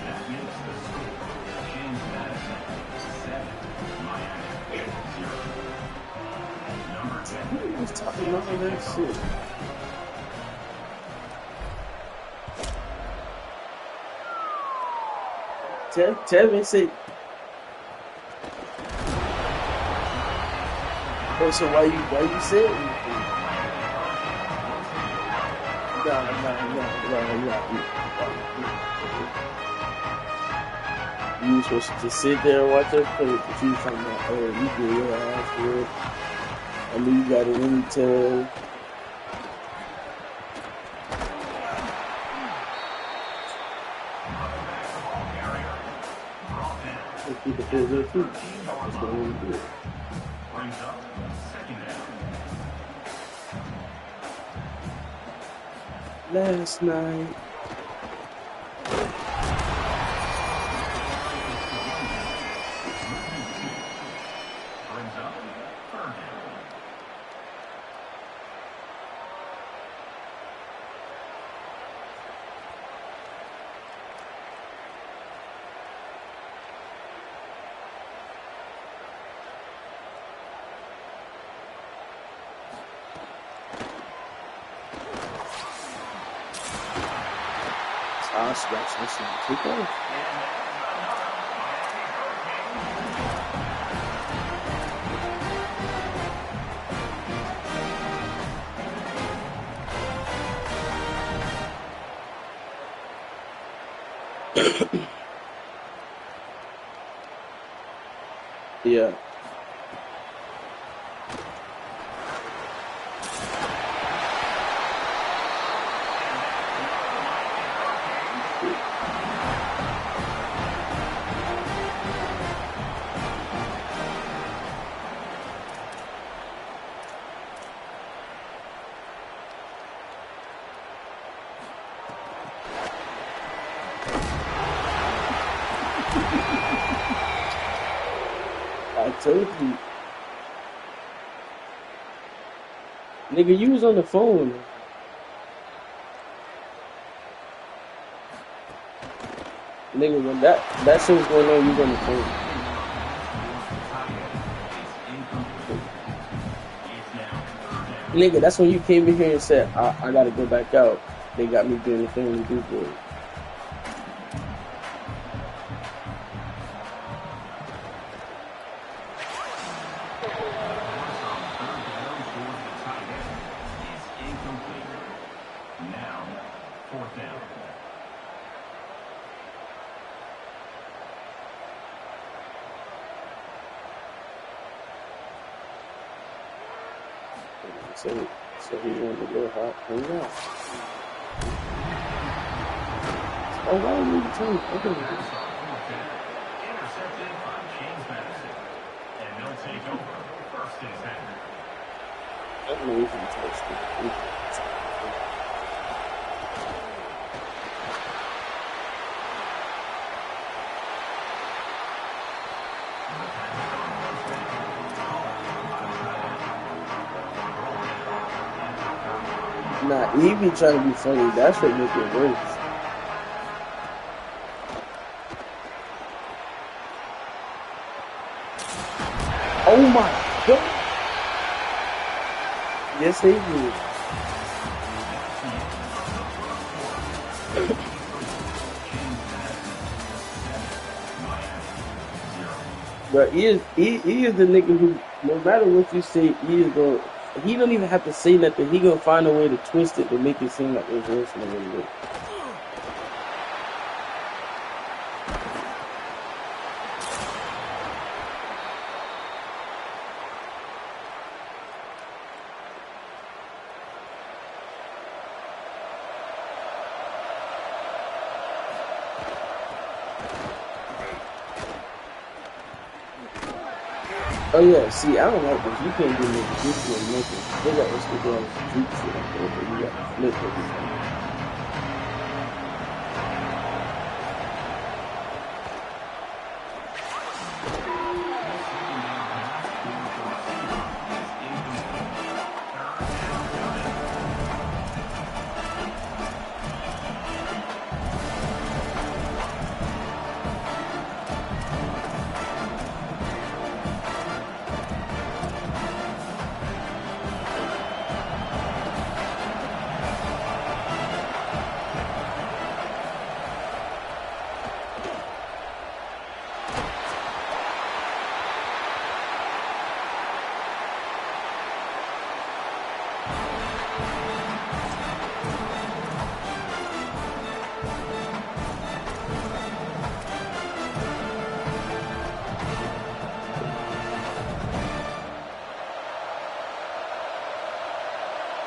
Who was talking all that shit? Tevin said, "Oh, so why you said anything?" No. You were supposed to just sit there and watch us play, but you was talking about, oh, you did your ass good. I knew you got it anytime. Let's keep the field there too. That's what we do. Brings up second down. Last night. Brings up third down. I scratched this one. Take off. Yeah. I told you. Nigga, you was on the phone. Nigga, when that shit was going on, you was on the phone. Nigga, that's when you came in here and said, I gotta go back out. They got me doing the thing we do for it. So he wanted to go hot and out. Oh, why did you tell me? Okay. Intercepted by James Madison. And they'll take over first and 10. I don't know if you touched it. Nah, he be trying to be funny. That's what makes it worse. Oh my God! Yes, he did. But he is the nigga who, no matter what you say, he don't even have to say nothing. He gonna find a way to twist it to make it seem like it's worse than it really is. Oh yeah, see, I don't like this. You can't do nothing juicy or nothing. They got Instagram juicy like that, but you got to flip everything.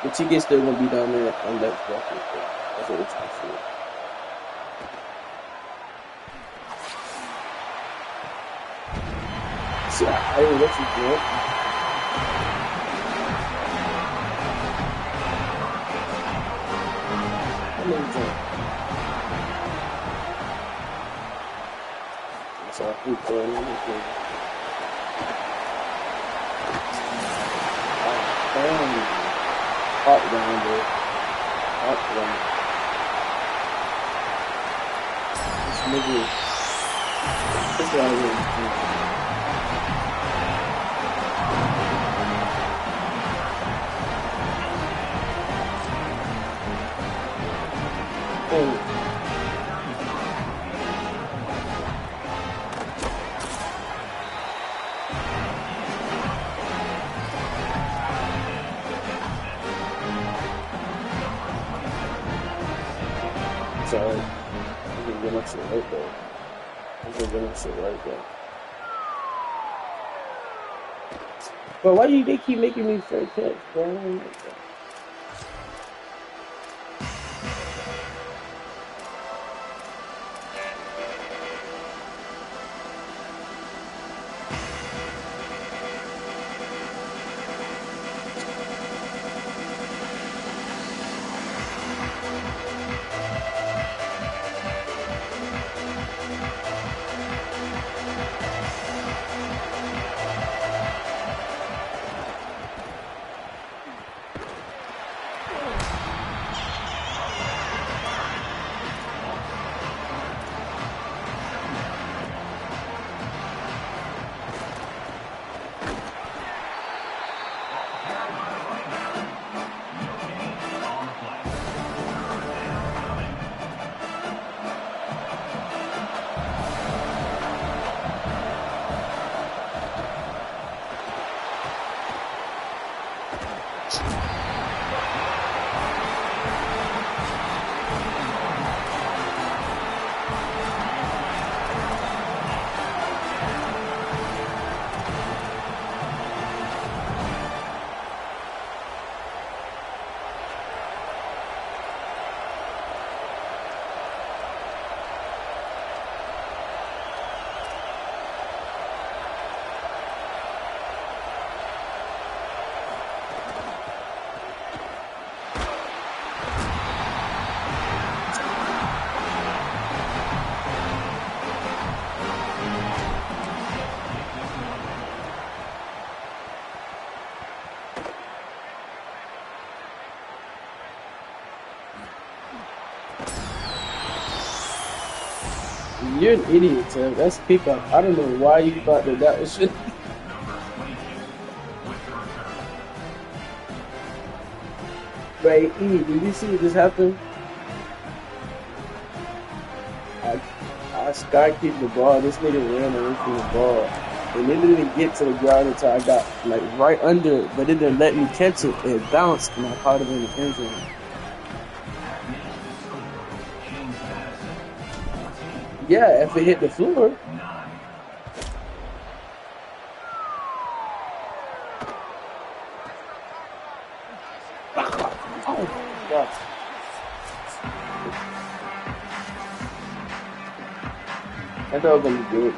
The ticket's still gonna be down there on that block. That's what it's for. See, I didn't let you do it. How many times? So I keep going anything. Hot round it. Hot round. This nigga. This guy is. sorry. I'm gonna get my shit right though. I'm gonna get my shit right though. But why do they keep making me fair catch, bro? I don't like that. You're an idiot, Tim. That's pickup. I don't know why you thought that was shit. Right, E, did you see what just happened? I sky kicked the ball. This nigga ran away from the ball. And it didn't get to the ground until I got like right under it, but it didn't let me catch it. It bounced and I caught it in the end zone. Yeah, if it hit the floor. Oh my God. I thought I was gonna do it.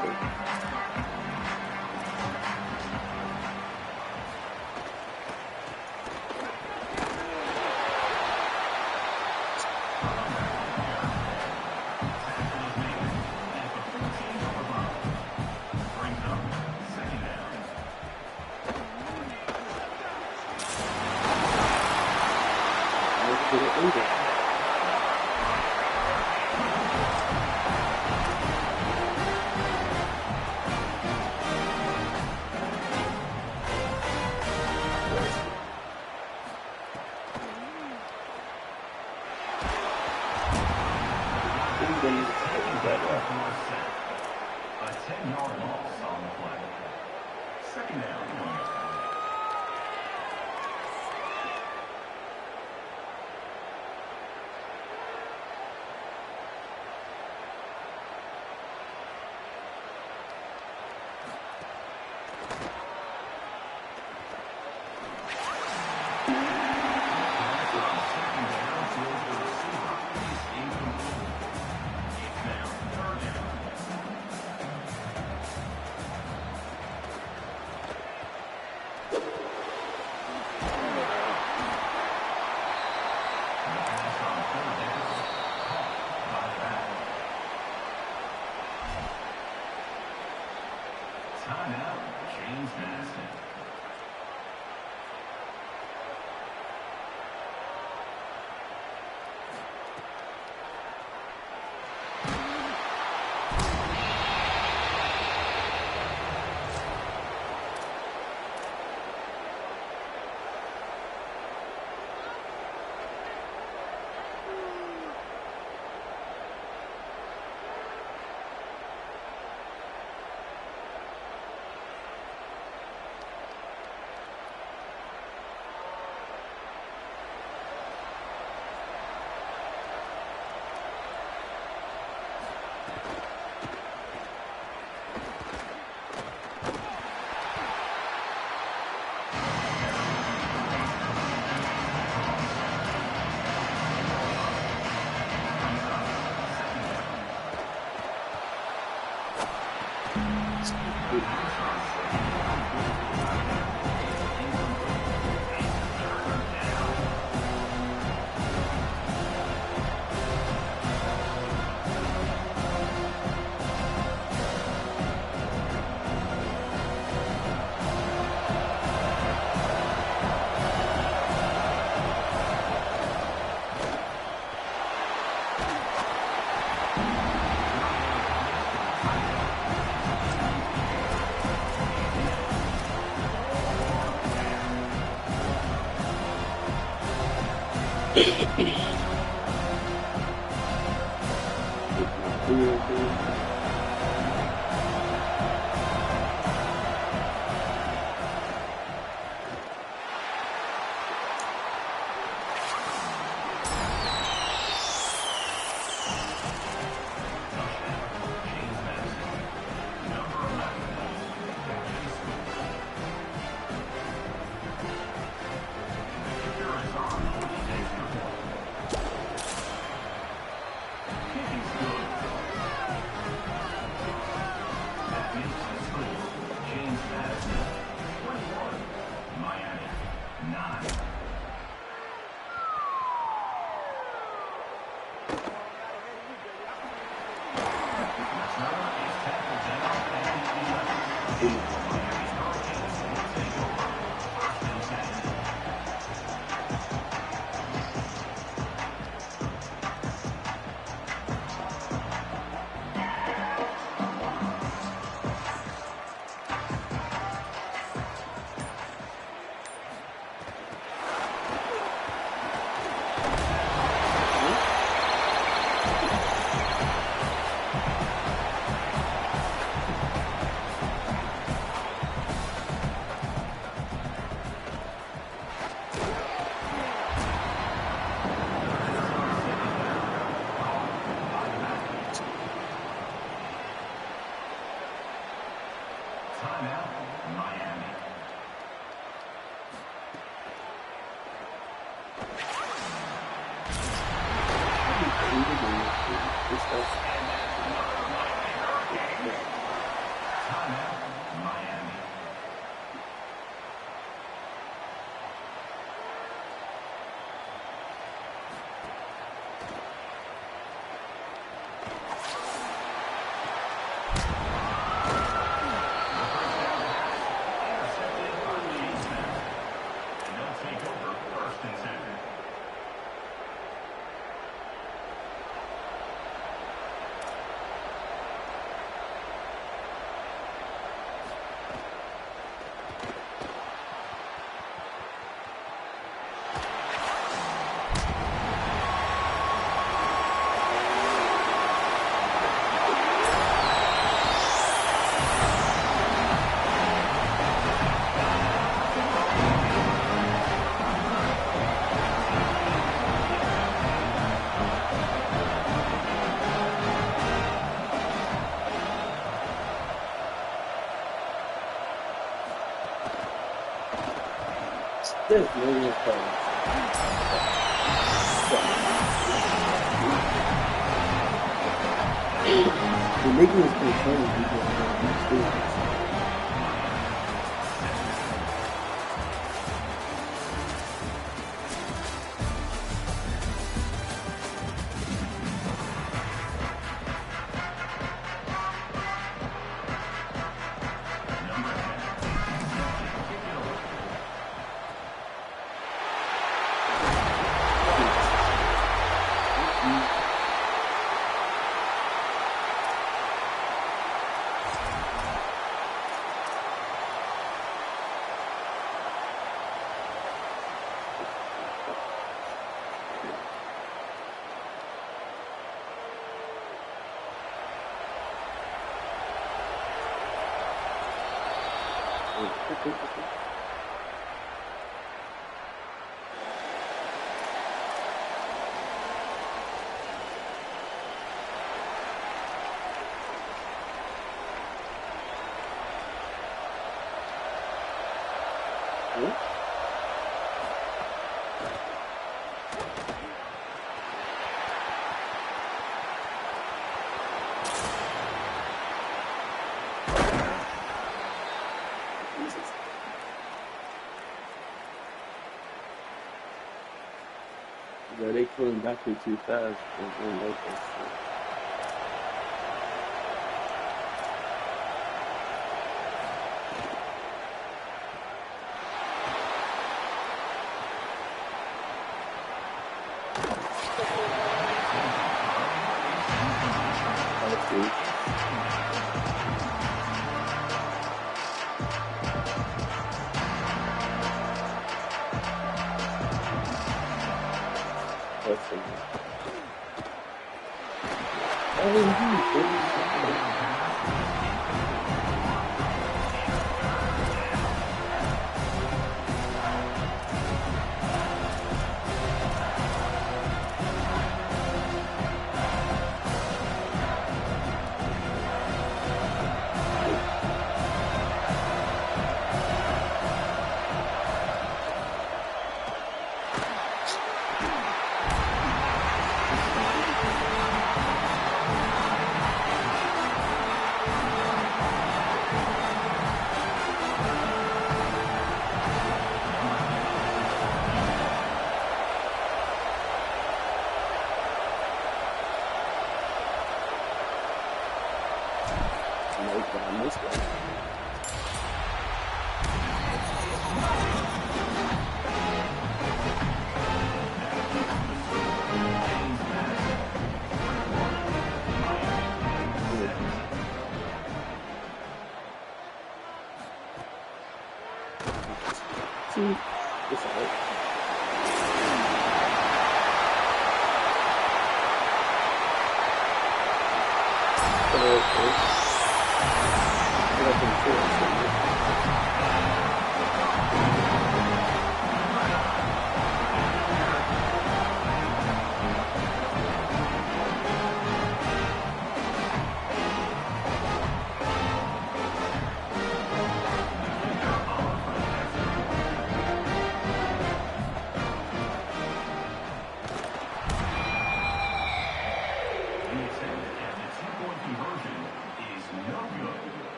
There's no real problem. The nigga was pretty funny because Yeah, they pulling back here too fast. They don't like that shit.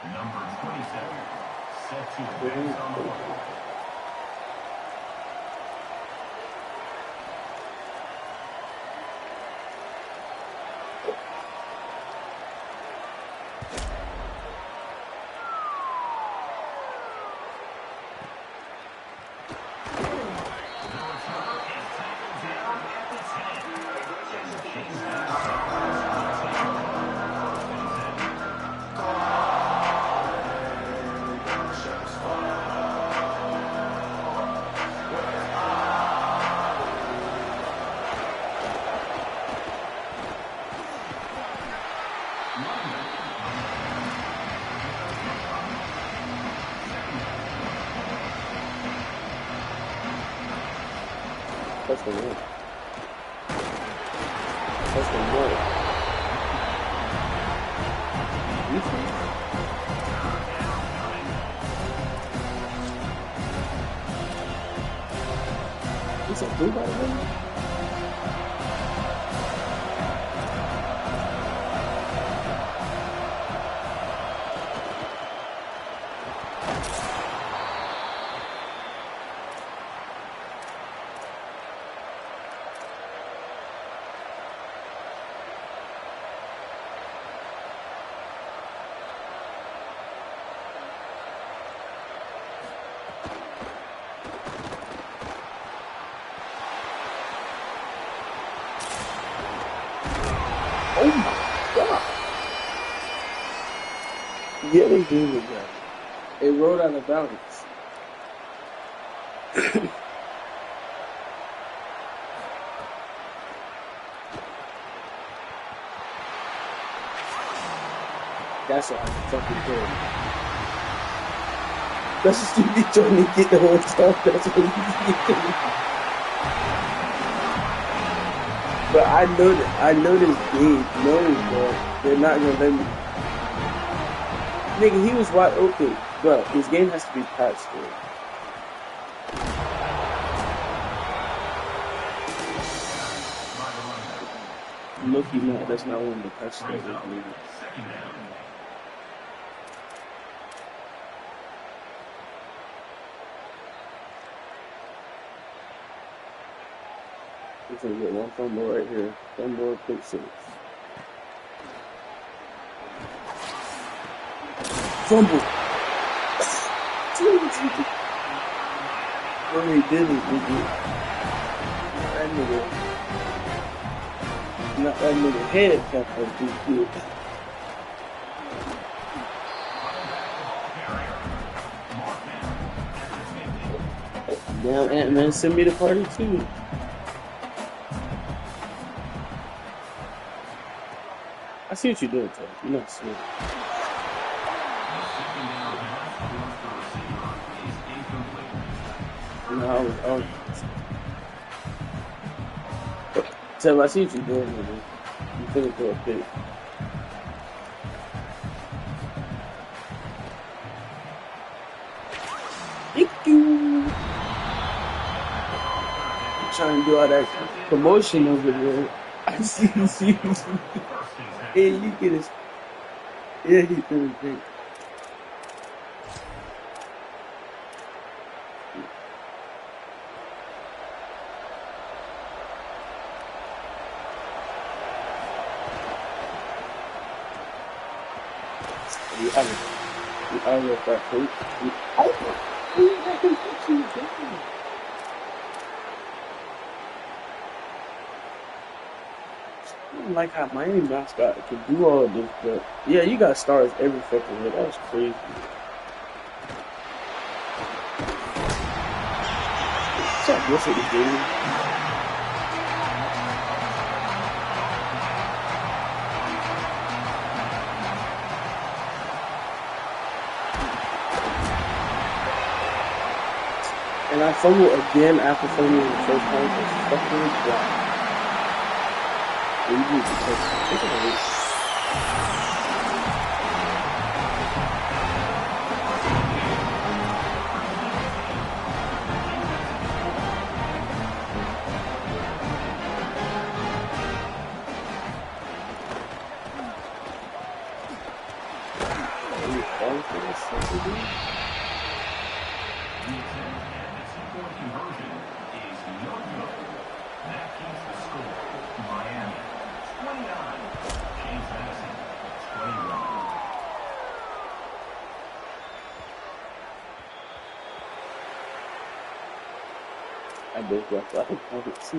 Number 27, set to advance on the ball. That's the word. That's the word. It's a blue by the way. Oh my god! Yeah, they did it, man. It rolled out of bounds. That's what I fucking did. That's just you be trying to get the whole time. That's what you be doing. But I know this game knows, bro. They're not gonna let me. Nigga, he was wide open. Bro, this game has to be patched, bro. Look, not. That's not one of the touchdowns. Second down. We're gonna get one fumble right here. Fumble, pick six. Fumble. What he did is that nigga head kept on too good. Damn, Ant-Man send me the party too. I see what you're doing, Ted. You're not smart. No, I was Ted, I see what you're doing, man. You finna throw a pick. Thank you. I'm trying to do all that promotion over there. I see. Yeah, you get it. Yeah, he threw a pick. I love that plate. I don't like how Miami mascot can do all of this, but yeah, you got stars every fucking year. That was crazy. What's up, what's it, dude? And I fumble again after fumbling the first time. It's fucking black. You need to take it away. Are you falling for this? Something? Conversion is no good. That keeps the score. Miami 29. James Madison 21. I just got 5 points.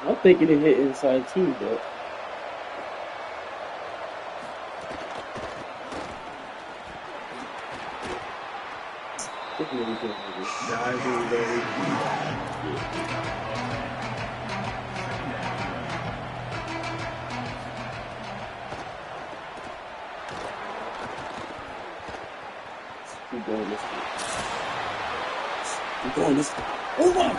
I'm thinking it hit inside too, but. Keep going this way. Keep going this way. Hold on!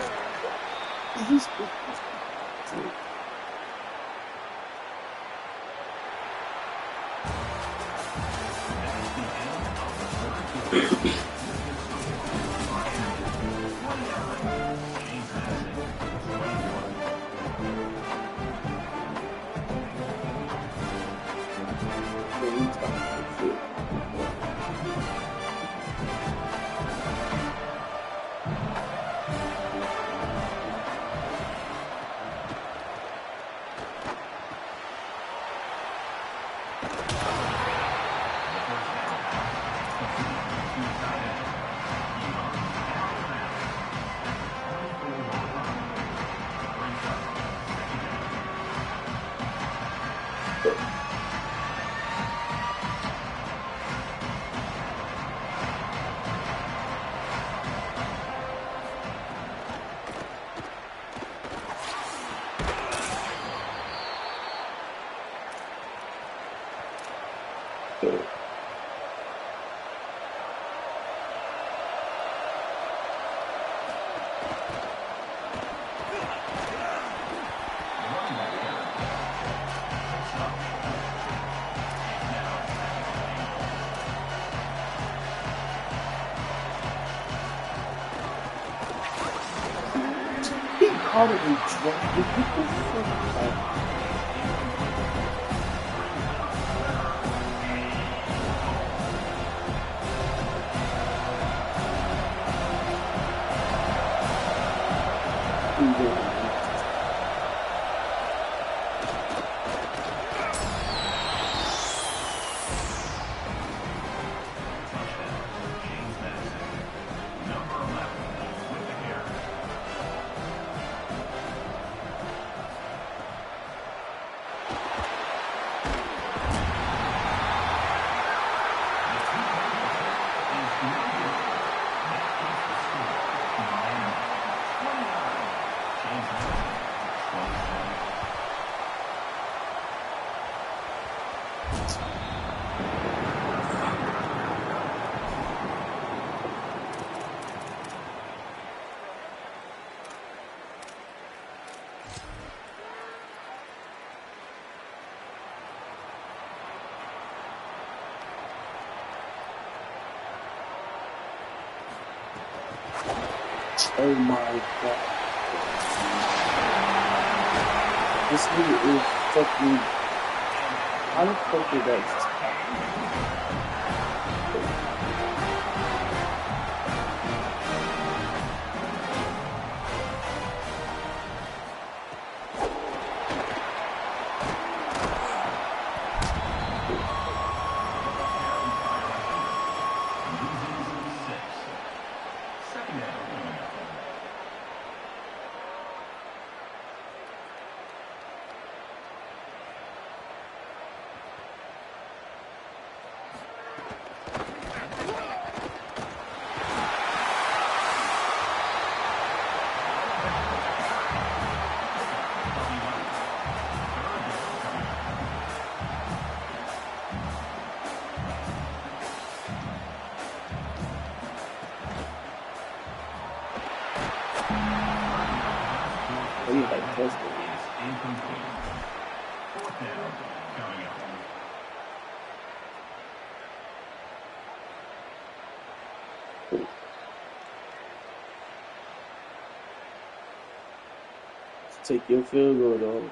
How did we drop the Oh my god. This nigga is fucking. How the fuck did that just happen? He's like testing. Incomplete. Fourth down coming up. Take your field goal, though.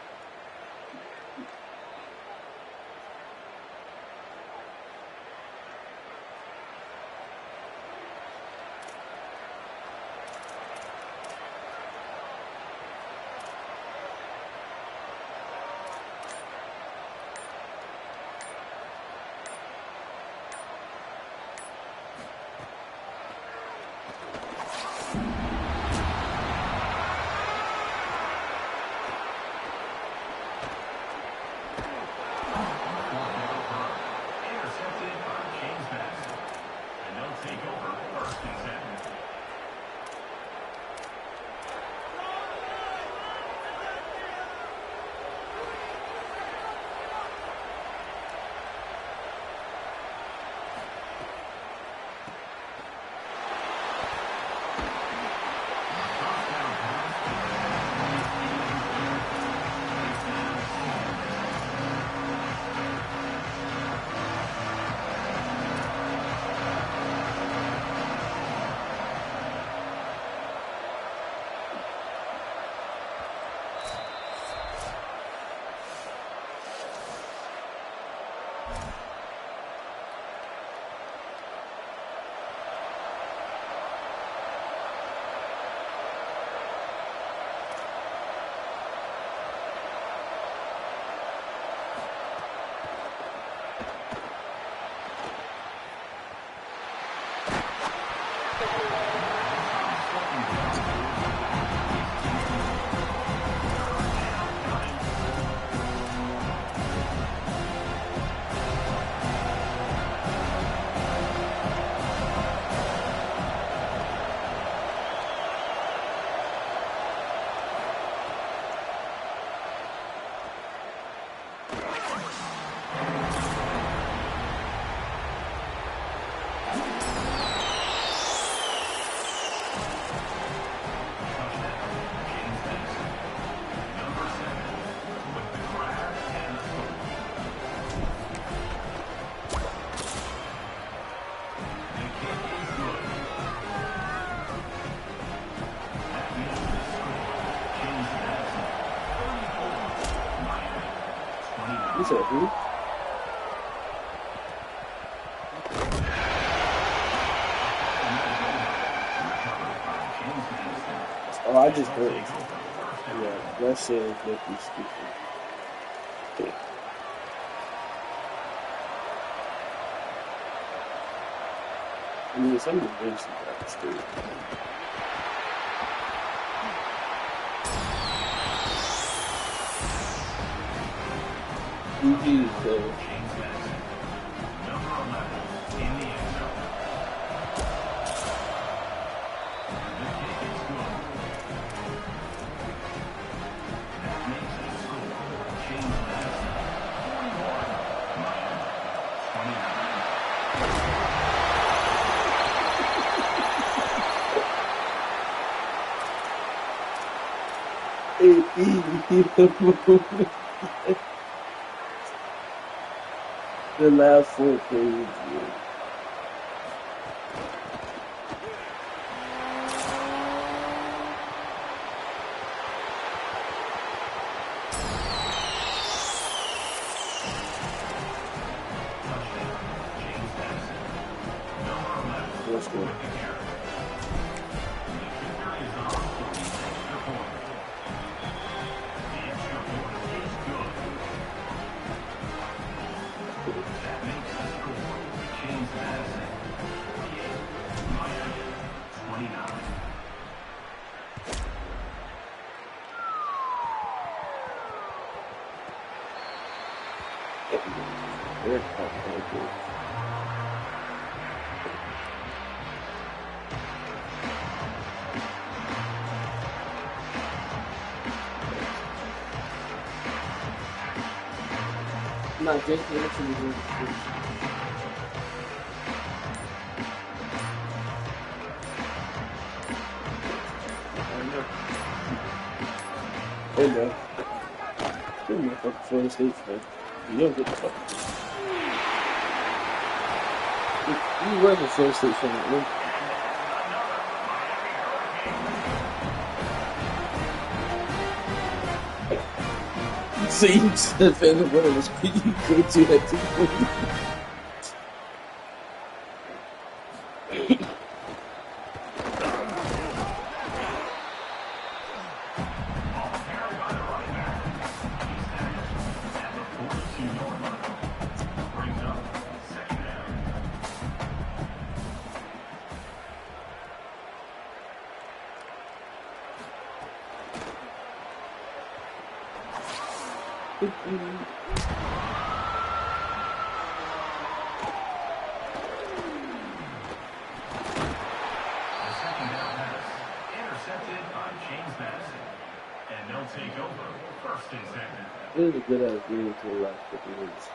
Intercepted by James Madison. And they'll take over first and 10. He said, who? Oh, I just heard it. Yeah, that shit is looking stupid. I mean, some of the benches are stupid. GG, so. The last 4 pages. Let's go. No, Jake actually did. Hey, man. You're my fucking Florida State fan. You don't get the fuck. You were the Florida State fan, man. So you said fan of one of us, you go to that too. It was a good ass game until the last 50 minutes.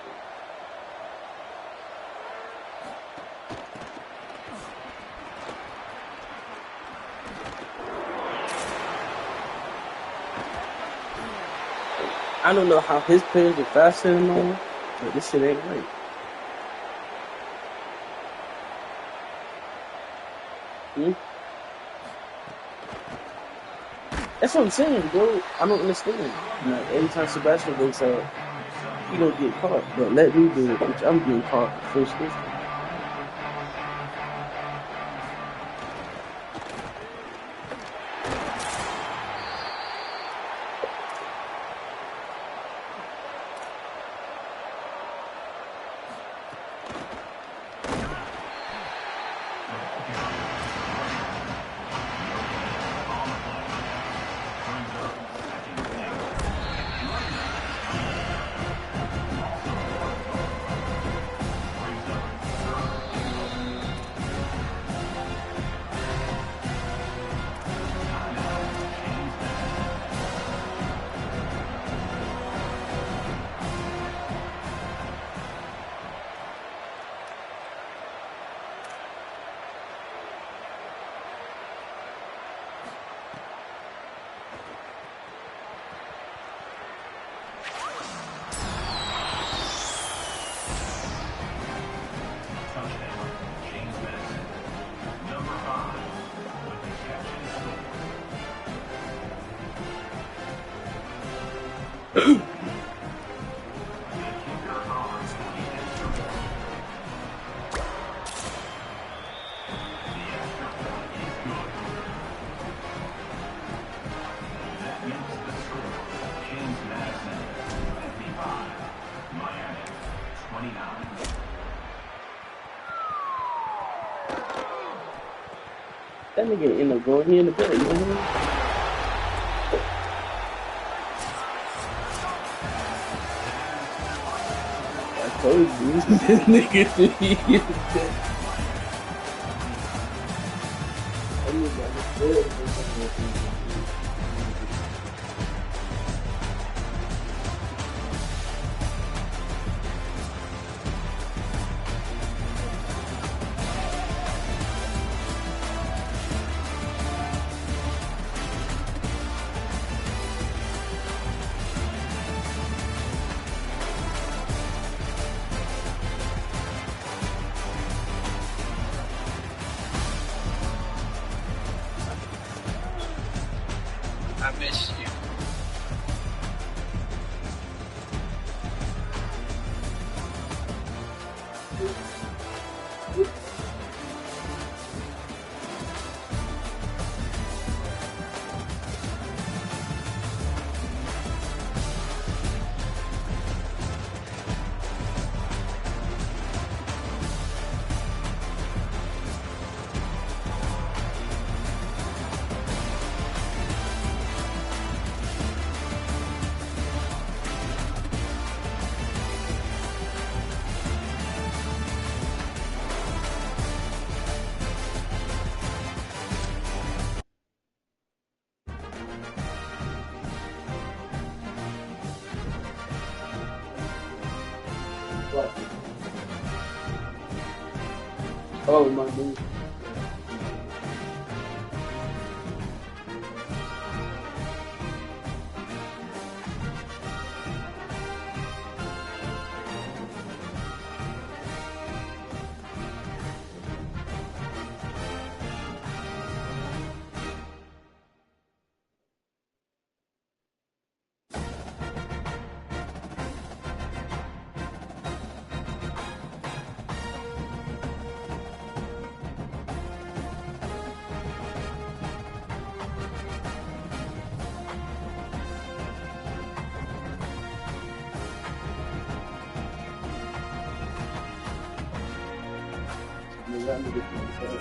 I don't know how his players are faster than mine, but this shit ain't right. That's what I'm saying, bro. I don't understand. Like, every time Sebastian goes out, he don't get caught. But let me do it, which I'm getting caught first instance. That nigga end up going here in the bed, you know what I mean? I told you, this nigga 3 years dead. I mean, I was I miss you. What? Oh, my dude. That nigga from the bed.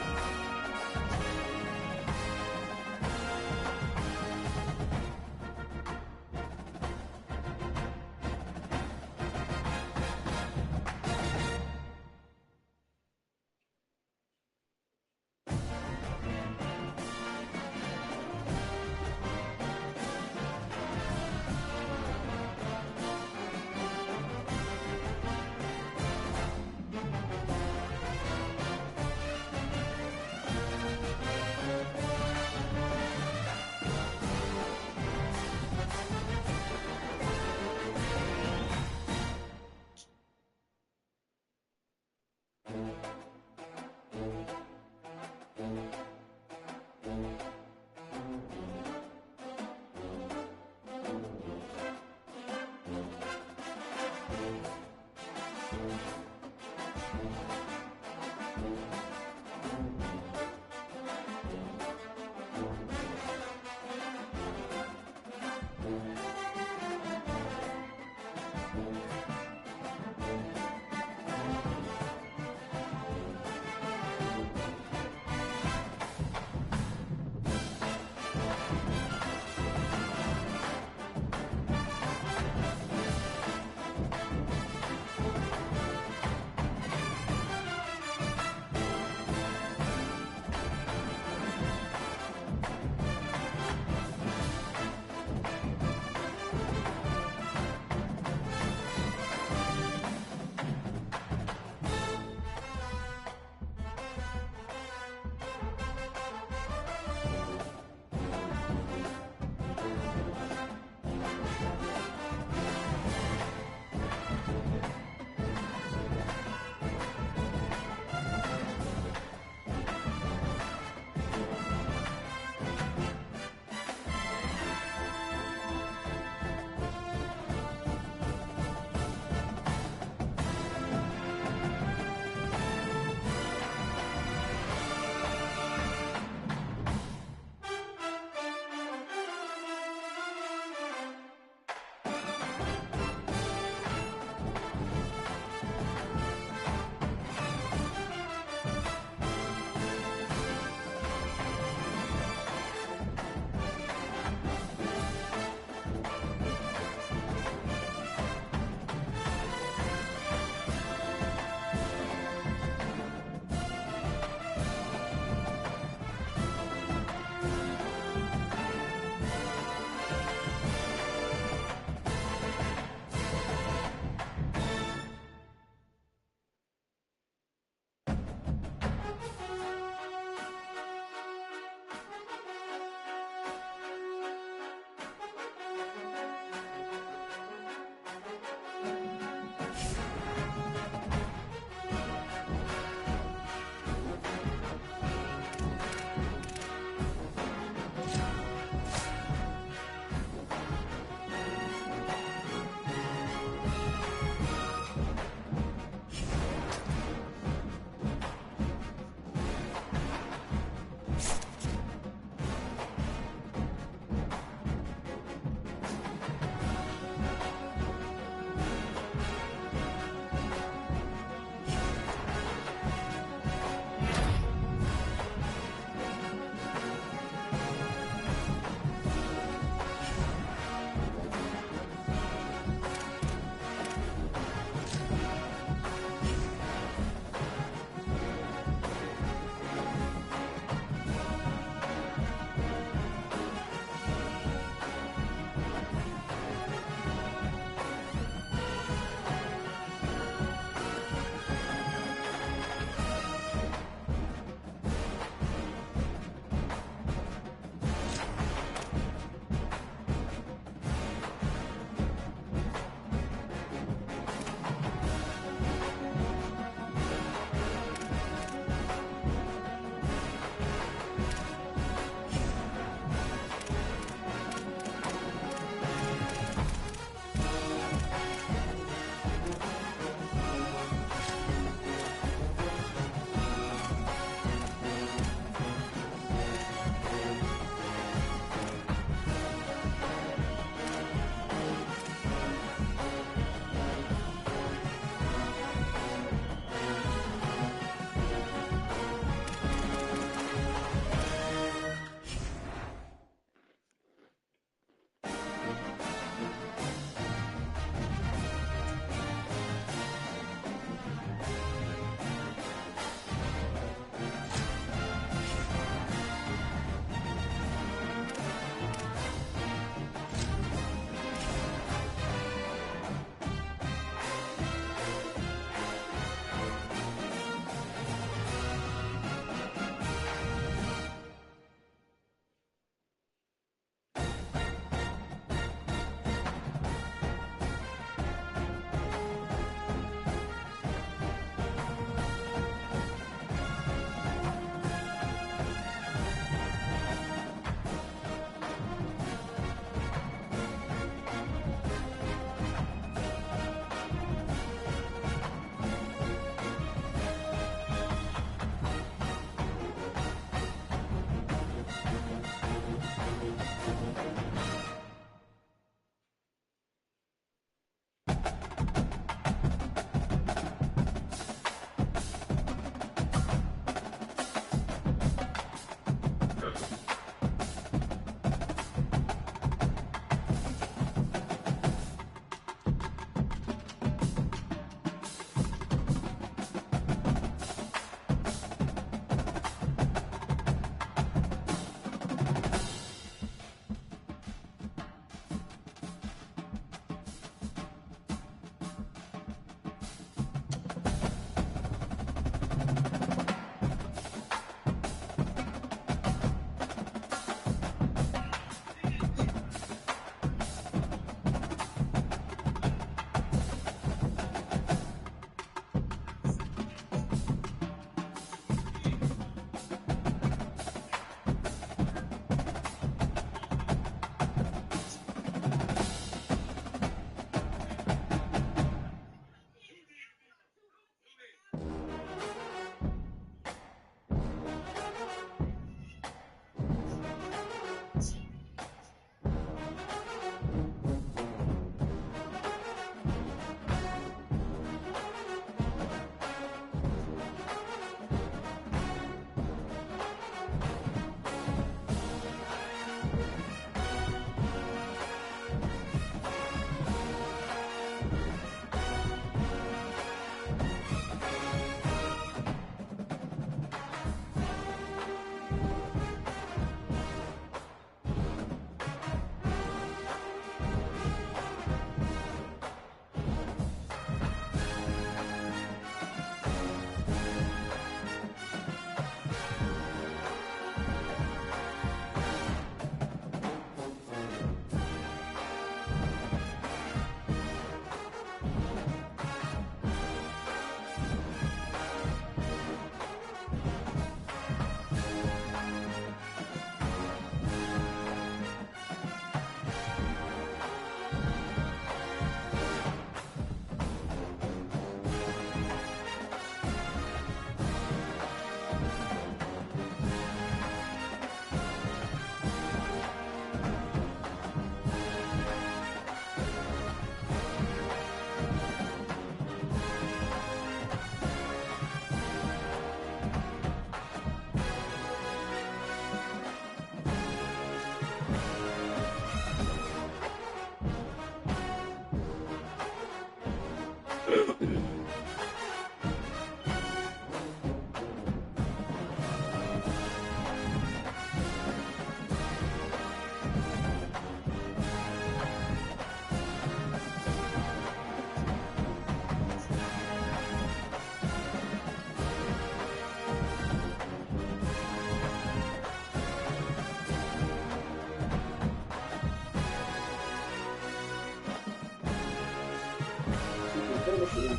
You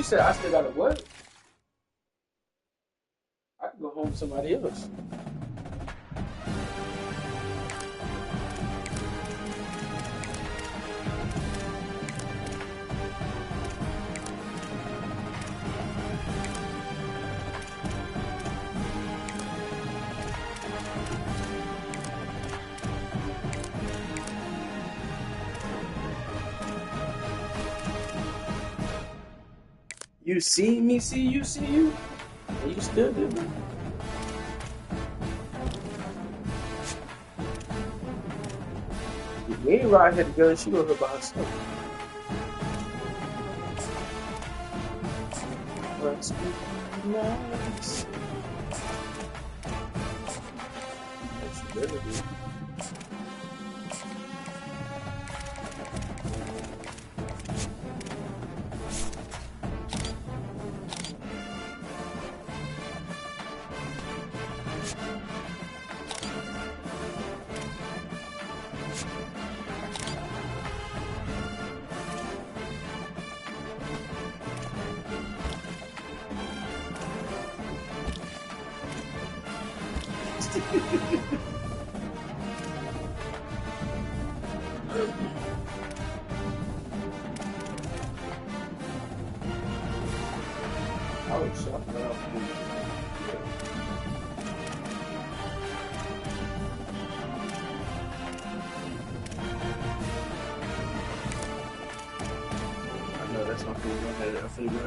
said I still got to what? I can go home with somebody else. You see me, see you, and you still do it. You ain't right here together, she gonna hurt by herself. Must be nice. What you better do. I was shocked when I was I know that's not cool. I finna go